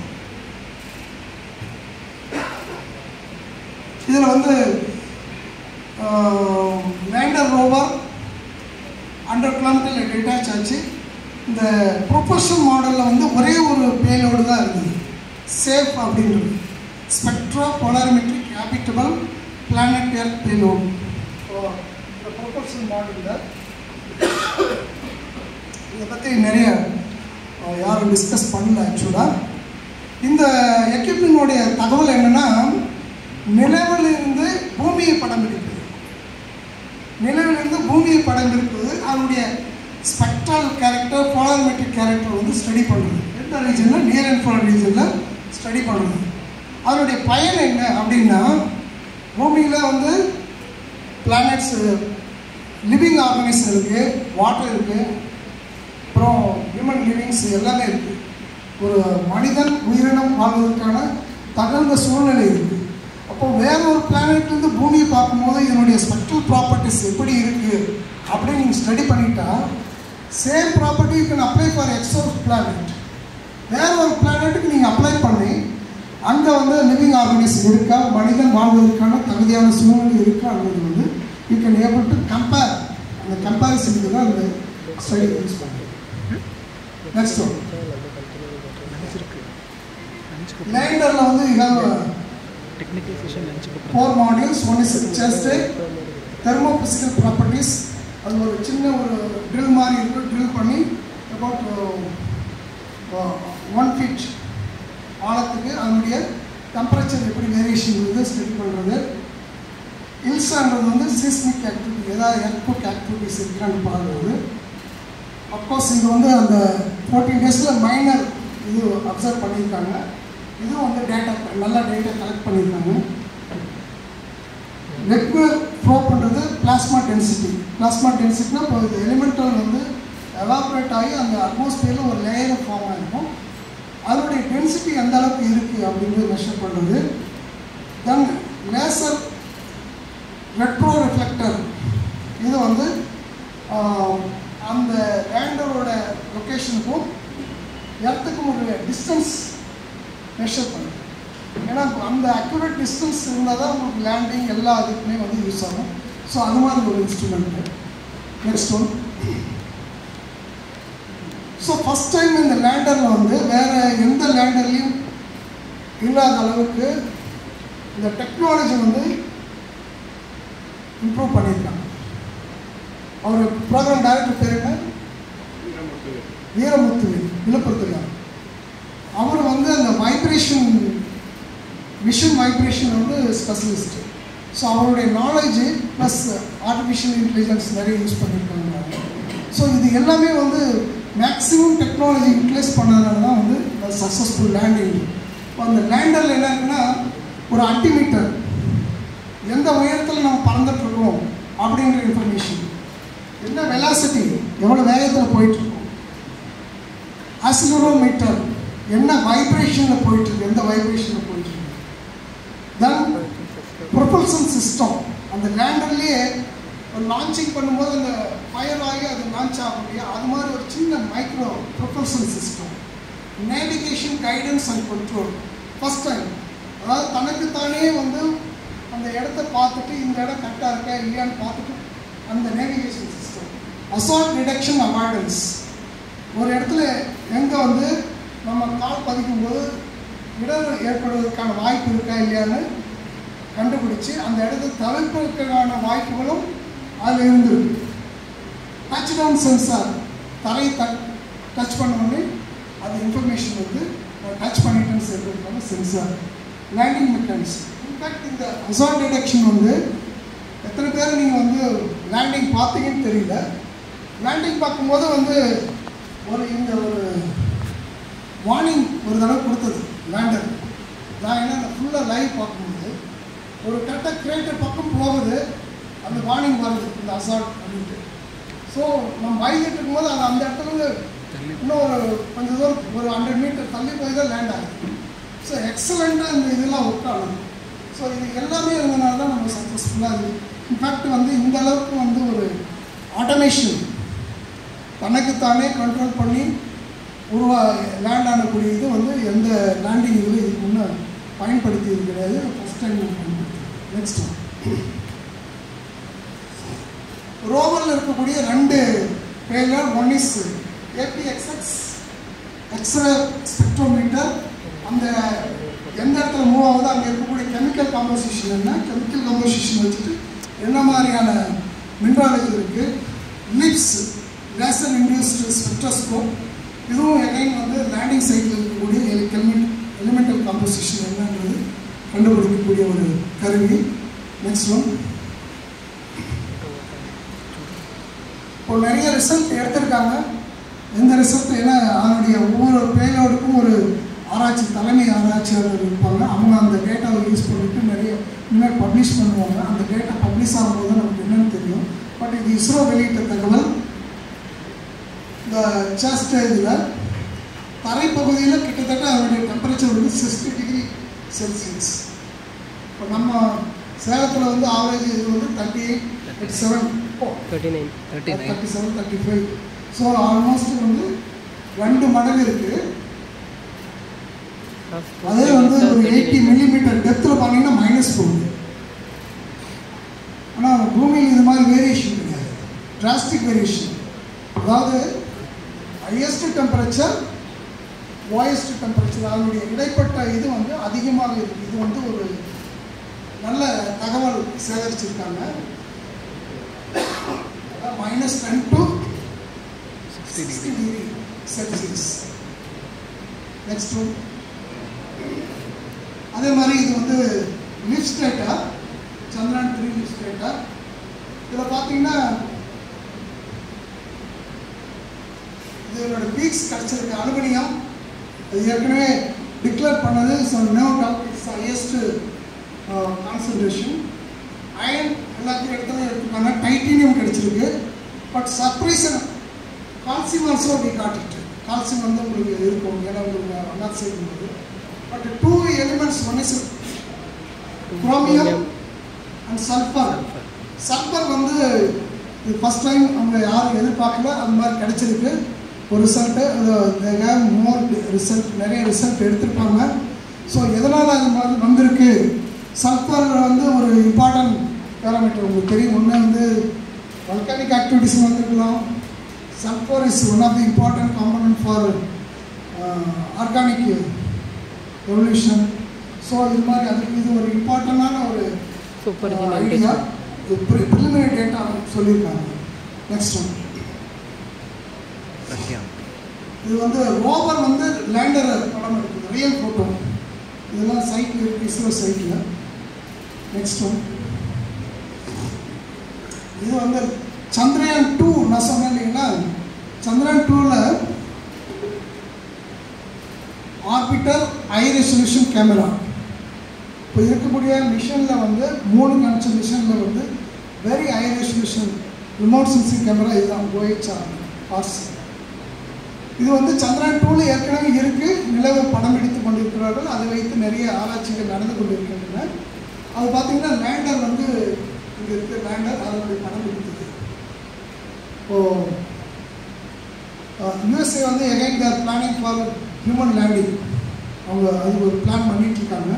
இதில் வந்து லேண்டர் ரோவர் 100 கிலோமீட்டர் டிட்டாச் ஆச்சு. இந்த ப்ரொபல்ஷன் மாடலில் வந்து ஒரே ஒரு பேலோடு தான் இருந்தது, சேஃப் அப்படின்றது, spectra polarimetric habitable planet earth payload. So இந்த ப்ரொபல்ஷன் மாடலில் இதை பற்றி நிறைய யாரும் டிஸ்கஸ் பண்ணல. ஆக்சுவலாக இந்த எக்யூப்மெண்ட்டோடைய தகவல் என்னென்னா, நிலவிலிருந்து பூமியை படம் பிடிப்பது, நிலவிலிருந்து பூமியை படம் பிடிப்பது, அதனுடைய ஸ்பெக்ட்ரல் கேரக்டர் போலாரிமெட்ரிக் கேரக்டர் வந்து ஸ்டடி பண்ணுறது. எந்த ரீஜனில், நியர் இன்ஃப்ராரெட் ரீஜனில் ஸ்டடி பண்ணுறது. அதனுடைய பயன் என்ன அப்படின்னா, பூமியில் வந்து பிளானட்ஸ் லிவிங் ஆர்கனிசம் இருக்குது, வாட்டர் இருக்குது, அப்புறம் ஹியூமன் லிவிங்ஸ் எல்லாமே இருக்குது. ஒரு மனிதன் உயிரினம் வாழ்வதற்கான தகுந்த சூழ்நிலை இருக்குது. அப்போது வேற ஒரு பிளானட்லேருந்து பூமியை பார்க்கும்போது இதனுடைய ஸ்பெக்ட்ரல் ப்ராப்பர்ட்டிஸ் எப்படி இருக்குது அப்படின்னு நீங்கள் ஸ்டடி பண்ணிட்டா, same property you can apply for Exo planet. வேற ஒரு பிளானட்டுக்கு நீங்கள் அப்ளை பண்ணி அங்கே வந்து லிவிங் ஆர்கனிசம் இருக்கா, மனிதன் வாழ்வதற்கான தகுதியான சூழ்நிலை இருக்கா அப்படிங்கிறது வந்து you can able to compare. அந்த கம்பேரிசனுக்கு தான் அந்த ஸ்டடி யூஸ் பண்ணுறோம். நெக்ஸ்ட் ஒன், லேண்டரில் வந்து you have 4 modules. One is just a thermophysical properties. அது ஒரு சின்ன ஒரு ட்ரில் மாதிரி இருக்குது. ட்ரில் பண்ணி அபவுட் 1 feet ஆழத்துக்கு அதனுடைய டெம்பரேச்சர் எப்படி வேரியேஷன் வந்து ஸ்டடி பண்ணுறது. இல்சான்றது வந்து சீஸ்மிக் ஆக்டிவிட்டி, ஏதாவது எர்த்குவேக் ஆக்டிவிட்டிஸ் இருக்கான்னு பார்க்குறது. அப்கோர்ஸ் இது வந்து அந்த 14 days மைனர் இது அப்சர்வ் பண்ணியிருக்காங்க. இதுவும் வந்து டேட்டா நல்ல டேட்டா கலெக்ட் பண்ணியிருக்காங்க. ரெகுலர் ஃப்ளோ பண்ணுறது பிளாஸ்மா டென்சிட்டி. பிளாஸ்மா டென்சிட்டினா இப்போ இது எலிமெண்டல் வந்து எவாப்ரேட் ஆகி அந்த அட்மாஸ்பியரில் ஒரு லேயர் ஃபார்ம் ஆகிருக்கும். அதனுடைய டென்சிட்டி எந்த அளவுக்கு இருக்குது அப்படிங்கிறது மெஷர் பண்ணுறது. தென் லேசர் ரெட்ரோ ரிஃப்ளெக்டர், இது வந்து அந்த லேண்டரோட லொக்கேஷனுக்கும் எர்த்துக்கும் ஒரு டிஸ்டன்ஸ் மெஷர் பண்ணுது. ஏன்னா அந்த அக்யூரேட் டிஸ்டன்ஸ் இருந்தால் தான் உங்களுக்கு லேண்டிங் எல்லா இதுக்குமே வந்து யூஸ் ஆகும். ஸோ அது மாதிரி ஒரு instrument. Next one, so first time இந்த லேண்டரில் வந்து வேறு எந்த லேண்டர்லேயும் இல்லாத அளவுக்கு இந்த டெக்னாலஜி வந்து இம்ப்ரூவ் பண்ணியிருக்காங்க. அவர் ப்ரோக்ராம் டைரக்டர் பேர் என்ன? வீரமுத்து, விழுப்புரத்தில். அவர் வந்து அந்த வைப்ரேஷன், விஷன் வைப்ரேஷன் வந்து ஸ்பெஷலிஸ்ட்டு. ஸோ அவருடைய நாலேஜு ப்ளஸ் ஆர்டிஃபிஷியல் இன்டெலிஜென்ஸ் நிறைய யூஸ் பண்ணியிருக்காங்க. ஸோ இது எல்லாமே வந்து மேக்ஸிமம் டெக்னாலஜி யூட்டிலைஸ் பண்ணதுனால தான் வந்து சக்ஸஸ்ஃபுல் லேண்டிங். இப்போ அந்த லேண்டரில் என்ன இருக்குன்னா, ஒரு அல்டிமீட்டர், எந்த உயரத்தில் நம்ம பறந்துட்டுருக்கோம் அப்படிங்கிற இன்ஃபர்மேஷன், என்ன வெலாசிட்டி, எவ்வளோ வேகத்தில் போயிட்டுருக்கோம், ஆக்சிலரோமீட்டர், என்ன வைப்ரேஷனில் போயிட்டுருக்கு, எந்த வைப்ரேஷனில் போயிட்டுருக்கு. தென் ப்ரொபல்சன் சிஸ்டம், அந்த லேண்டர்லேயே லான்ச்சிங் பண்ணும்போது அந்த ஃபயர் ஆகி அது லான்ச் ஆகும் இல்லையா, அது மாதிரி ஒரு சின்ன micro propulsion system. Navigation guidance and control first time, அதாவது தனக்குத்தானே வந்து அந்த இடத்த பார்த்துட்டு இந்த இடம் கரெக்டாக இருக்கா இல்லையான்னு பார்த்துட்டு அந்த navigation system. Assault detection avoidance, ஒரு இடத்துல எங்கே வந்து நம்ம கால் பதிக்கும்போது இடர் ஏற்படுவதற்கான வாய்ப்பு இருக்கா இல்லையான்னு கண்டுபிடிச்சி அந்த இடத்துல தவிர்ப்பதற்கான வாய்ப்புகளும் அதில் இருந்திருக்கு. டச் டவுன் சென்சார், தரை டச் பண்ணோடனே அது இன்ஃபர்மேஷன் வந்து டச் பண்ணிட்டேன்னு சொல்கிறதுக்கான சென்சார். Landing mechanism. இன்ஃபேக்ட் இந்த ஹசார்ட் டிடெக்ஷன் வந்து எத்தனை பேர் நீங்கள் வந்து லேண்டிங் பார்த்தீங்கன்னு தெரியல. லேண்டிங் பார்க்கும்போது வந்து இங்கே ஒரு வார்னிங் ஒரு தடவை கொடுத்தது லேண்டர். நான் என்ன ஃபுல்லாக லைவ் பார்க்கும்போது ஒரு கரெக்டாக கிரேட்டர் பக்கம் போகுது, அந்த வார்னிங் வருது இந்த ஹசார்ட் அப்படின்ட்டு. ஸோ நம்ம பயந்துட்டு இருக்கும்போது அது அந்த இடத்துல இன்னும் கொஞ்சம் தூரம் ஒரு 100 மீட்டர் தள்ளி போய் தான் லேண்ட் ஆகுது. ஸோ எக்ஸலண்ட்டாக இந்த இதெல்லாம் ஒர்க் ஆகுது. ஸோ இது எல்லாமே இருந்தனால தான் நம்ம சக்ஸஸ்ஃபுல்லாக இருக்குது. இன்ஃபேக்ட் வந்து இந்த அளவுக்கு வந்து ஒரு ஆட்டோமேஷன் தனக்குத்தானே கண்ட்ரோல் பண்ணி லேண்ட் ஆகக்கூடிய இது வந்து எந்த லேண்டிங் இதில் இதுக்கு முன்னே பயன்படுத்தியது கிடையாது. ஃபஸ்ட் டைம் பயன்படுத்தி. நெக்ஸ்ட் ரோவரில் இருக்கக்கூடிய 2 payload. One is APXS X-ray spectrometer. அந்த எந்த இடத்துல மூவ் ஆகுதோ அங்கே இருக்கக்கூடிய கெமிக்கல் காம்போசிஷன் என்ன, கெமிக்கல் காம்போசிஷன் வச்சுட்டு என்ன மாதிரியான மினராலஜி இருக்குது. LIBS laser induced spectroscope. இதுவும் எகைன் வந்து லேண்டிங் சைட்டில் இருக்கக்கூடிய எலிமெண்டல் காம்போசிஷன் என்னன்றது கண்டுபிடிக்கக்கூடிய ஒரு கருவி. நெக்ஸ்ட் ஒன், இப்போ நிறைய ரிசல்ட் எடுத்திருக்காங்க. எந்த ரிசல்ட் ஏன்னா அதனுடைய ஒவ்வொரு பேலோடுக்கும் ஒரு ஆராய்ச்சி தலைமை ஆராய்ச்சியாளர் இருப்பாங்க. அவங்க அந்த டேட்டாவை யூஸ் பண்ணிட்டு நிறைய முன்னாடி பப்ளிஷ் பண்ணுவாங்க. அந்த டேட்டா பப்ளிஷ் ஆகும்போது நமக்கு என்னன்னு தெரியும். பட் இது இஸ்ரோ வெளியிட்ட தகவல். இந்த செஸ்ட் இதில் தரைப்பகுதியில் கிட்டத்தட்ட அதனுடைய டெம்பரேச்சர் வந்து 60 டிகிரி செல்சியஸ். இப்போ நம்ம சேலத்தில் வந்து ஆவரேஜ் இது வந்து 38, 37, 35. ஸோ ஆல்மோஸ்ட் வந்து 2 மடங்கு இருக்குது. அதே வந்து ஒரு 80 மில்லிமீட்டர் டெப்த்தில் பார்த்தீங்கன்னா மைனஸ் போகுது. ஆனால் பூமியில் இது மாதிரி வேரியேஷன் கிடையாது, டிராஸ்டிக் வேரியேஷன். அதாவது ஹையஸ்ட் டெம்பரேச்சர், லோயஸ்ட் டெம்பரேச்சர் அதனுடைய இடைப்பட்ட இது வந்து அதிகமாக இருக்குது. இது வந்து ஒரு நல்ல தகவல் சேகரிச்சிருக்காங்க. -10 to 60 degree Celsius. Next one, அதே மாதிரி இது வந்து lips data, Chandrayaan 3 lips data. இதில் பார்த்தீங்கன்னா இதோட பீக்ஸ் கிடச்சிருக்கு. அலுமினியம் அது ஏற்கனவே டிக்ளேர் பண்ணது. So no doubt it's highest concentration. Iron எல்லாத்தையும் இடத்துல எடுத்துக்காங்க. டைட்டீனியம் கிடச்சிருக்கு. But surprise calcium also we got it. Calcium வந்து உங்களுக்கு இருக்கும், ஏன்னா உங்களுக்கு அண்ணா செய்யும்போது. But 2 elements, one is chromium and sulphur. Sulphur வந்து இது ஃபஸ்ட் டைம் அவங்க யாரும் எதிர்பார்க்கல, அந்த மாதிரி கிடச்சிருக்கு ஒரு ரிசல்ட்டு. மோர் ரிசல்ட், நிறைய ரிசல்ட் எடுத்திருப்பாங்க. ஸோ எதனால் அது மாதிரி வந்திருக்கு? சல்ஃபர் வந்து ஒரு இம்பார்ட்டன்ட் பேராமீட்டர் உங்களுக்கு தெரியும். ஒன்று வந்து வல்கானிக் ஆக்டிவிட்டிஸ் வந்துருக்கலாம். Sulphur is one of the important component for organic evolution. So இது மாதிரி அதுக்கு இது ஒரு இம்பார்ட்டண்டான ஒரு ஐடியா, ப்ரிலிமினரி டேட்டா சொல்லியிருக்காங்க. நெக்ஸ்ட் ஒன், இது வந்து ரோவர் வந்து லேண்டரை படம் எடுக்குது, ரியல் ஃபோட்டோ. இதெல்லாம் சைட்டில் இருக்குது, இஸ்ரோ சைட்டில். நெக்ஸ்ட் ஒன், இது வந்து சந்திரயான் 2. நான் சொன்னேன் இல்லைங்களா, சந்திரயான் 2ல் ஆர்பிட்டர் ஹை ரெசல்யூஷன் கேமரா. இப்போ இருக்கக்கூடிய மிஷனில் வந்து 3 கணிச்ச மிஷனில் வந்து very high resolution remote sensing camera இதுதான் OHR. இது வந்து சந்திரயான் 2ல் ஏற்கனவே இருக்குது. நிலவை படம் எடுத்து கொண்டிருக்கிறார்கள். அதை வைத்து நிறைய ஆராய்ச்சிகள் நடந்து கொண்டிருக்கின்றன. அது பார்த்திங்கன்னா லேண்டர் வந்து இங்கே இருக்கிற லேண்டர் அதனுடைய படம் எடுத்தது. இப்போது USA வந்து again their planning for human landing. அவங்க அது ஒரு பிளான் பண்ணிகிட்டு இருக்காங்க.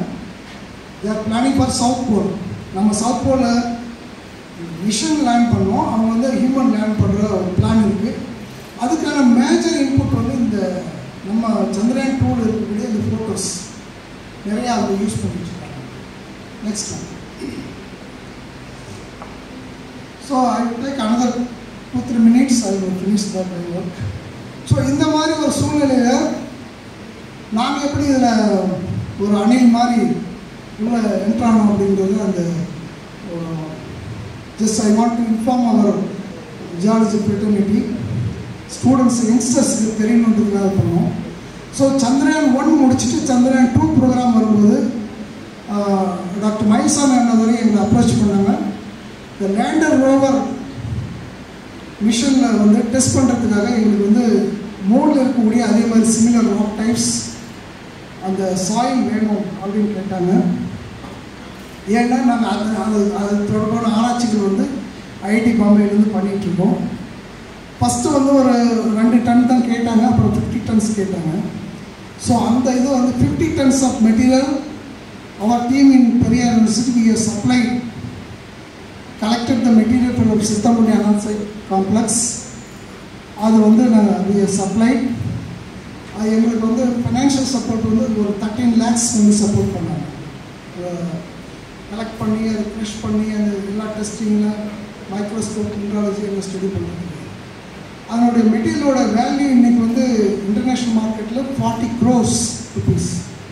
Their planning for south pole. நம்ம சவுத் போலில் மிஷன் லேண்ட் பண்ணோம். அவங்க வந்து ஹியூமன் லேண்ட் பண்ணுற ஒரு பிளான் இருக்குது. அதுக்கான மேஜர் இன்புட் வந்து இந்த நம்ம சந்திரயான் 2ல இருக்கக்கூடிய இந்த ஃபோட்டோஸ் நிறையா அவங்க யூஸ் பண்ணிட்டு இருக்காங்க. Next one. So I will take another 2-3 minutes I will finish that my work. So இந்த மாதிரி ஒரு சூழ்நிலையில் நாங்கள் எப்படி இதில் ஒரு அணில் மாதிரி உள்ள என்ட்ரானோம் அப்படின்றது அந்த just I want to inform our geology fraternity students யங்ஸ்டர்ஸ்க்கு தெரியணுன்றதுக்காக பண்ணோம். ஸோ சந்திரயான் 1 முடிச்சுட்டு சந்திரயான் 2 ப்ரோக்ராம் வரும்போது டாக்டர் மயில்சாமி அண்ணாதுரை எங்களை அப்ரோச் பண்ணாங்க. இந்த லேண்டர் ரோவர் மிஷனில் வந்து டெஸ்ட் பண்ணுறதுக்காக எங்களுக்கு வந்து மூணில் இருக்கக்கூடிய அதே மாதிரி சிமிலர் ராக் டைப்ஸ் அந்த சாயில் வேணும் அப்படின்னு கேட்டாங்க. ஏன்னா நாங்கள் அது தொடர்பான ஆராய்ச்சிகள் வந்து ஐஐடி பாம்பேலேருந்து பண்ணிகிட்ருக்கோம். ஃபஸ்ட்டு வந்து ஒரு 2 டன் தான் கேட்டாங்க, அப்புறம் 50 tons கேட்டாங்க. ஸோ அந்த இது வந்து 50 tons of material our team in Periyar university we have supplied collected the material from Sithampalli anorthosite complex. அது வந்து நாங்கள் we have supplied. அது எங்களுக்கு வந்து ஃபைனான்ஷியல் சப்போர்ட் வந்து ஒரு 13 lakhs வந்து சப்போர்ட் பண்ணாங்க. கலெக்ட் பண்ணி அதை ஃப்ரெஷ் பண்ணி அந்த எல்லா டெஸ்டிங்கில் மைக்ரோஸ்கோப் இன்ட்ராலஜி எல்லாம் ஸ்டடி பண்ணுறது. அதனுடைய மெட்டீரியலோட வேல்யூ இன்றைக்கி வந்து இன்டர்நேஷ்னல் மார்க்கெட்டில் 40 crores rupees.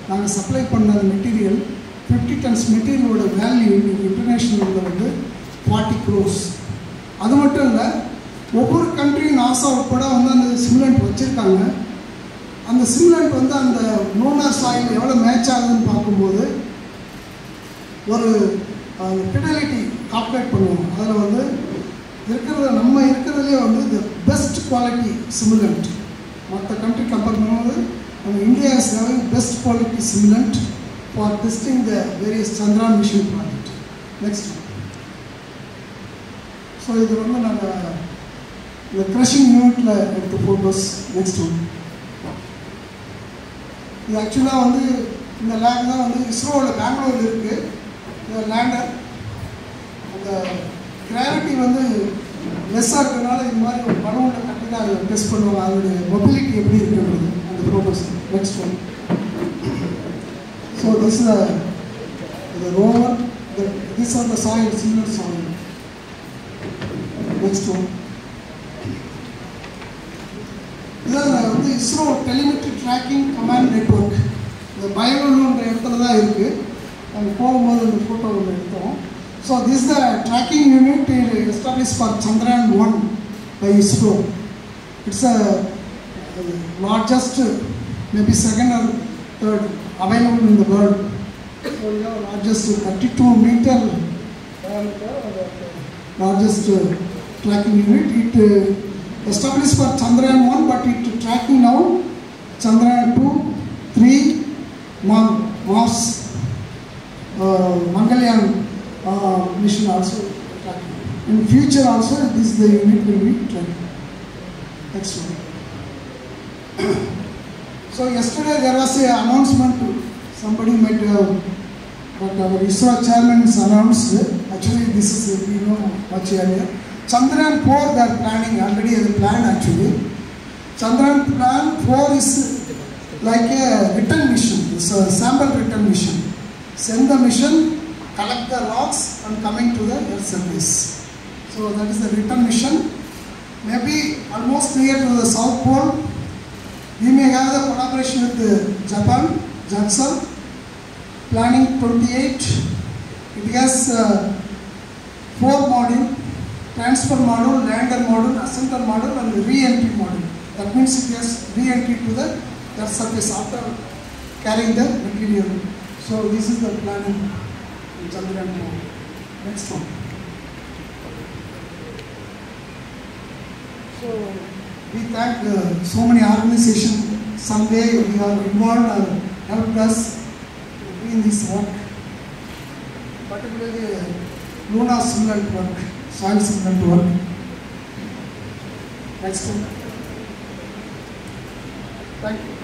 நாங்கள் சப்ளை பண்ண அந்த மெட்டீரியல் 50 tons மெட்டீரியலோட வேல்யூ இன்றைக்கி இன்டர்நேஷ்னலில் வந்து 40 crores. அது மட்டும் இல்லை, ஒவ்வொரு கண்ட்ரியும் நாசா உட்பட வந்து அந்த சிமுலண்ட் வச்சுருக்காங்க. அந்த சிமுலண்ட் வந்து அந்த லூனார் சாயில் எவ்வளோ மேட்ச் ஆகுதுன்னு பார்க்கும்போது ஒரு ஃபிடலிட்டி கால்குலேட் பண்ணுவோம். அதில் வந்து நம்ம இருக்கிறதுலே வந்து த பெஸ்ட் குவாலிட்டி சிமுலண்ட் மற்ற கண்ட்ரி கம்பேர் பண்ணும்போது நம்ம India is having best quality simulant for testing the various Chandrayaan mission project. Next. So இது வந்து நாங்கள் இந்த க்ரஷிங் யூனிட்டில் எடுத்த ஃபோட்டோஸ். Next one. இது ஆக்சுவலாக வந்து இந்த லேண்ட் தான் வந்து இஸ்ரோவில் பெங்களூரில் இருக்குது. இந்த லேண்டர் அந்த கிராவிட்டி வந்து லெஸ்ஸாக இருக்கிறதுனால இது மாதிரி ஒரு பலூனில் கட்டி அதை டெஸ்ட் பண்ணுவாங்க. அதோடைய மொபிலிட்டி எப்படி இருக்குன்றது அந்த probes. Next one. So this the rover, these are the soil, similar soil. Next one. இதில் வந்து ISRO telemetry tracking command network இந்த பயனூர்ன்ற இடத்துல தான் இருக்குது. நாங்கள் போகும்போது அந்த ஃபோட்டோ ஒன்று எடுத்தோம். So this the tracking unit establish for Chandrayaan 1 by ISRO. It's a largest, maybe second or third available in the world. So we have largest 32-meter diameter, largest tracking unit. It established for Chandrayaan 1, but it tracking now Chandrayaan 2, 3, Mars, Mangalyaan mission also tracking. In future also, this the unit will be tracking. Next one. So yesterday there was an announcement. Somebody might have, but our ISRO chairman is announced. Actually, this is much earlier. Chandrayaan 4 they are planning already. As a plan actually, Chandrayaan plan 4 is like a return mission. It's a sample return mission. Send the mission, collect the rocks, and coming to the Earth surface. So that is the return mission. Maybe almost near to the South Pole. We may have the collaboration with Japan, JAXA, planning 28. It has 4 modules: transfer module, lander module, ascenter module, and re-entry module. That means it has re-entry to the Earth surface after carrying the material. So this is the planning in Chandrayaan 4. Next one. So we thank so many organizations. Someday we are involved or helped us in this work, particularly lunar simulant work, soil simulant work. Next one. Thank you.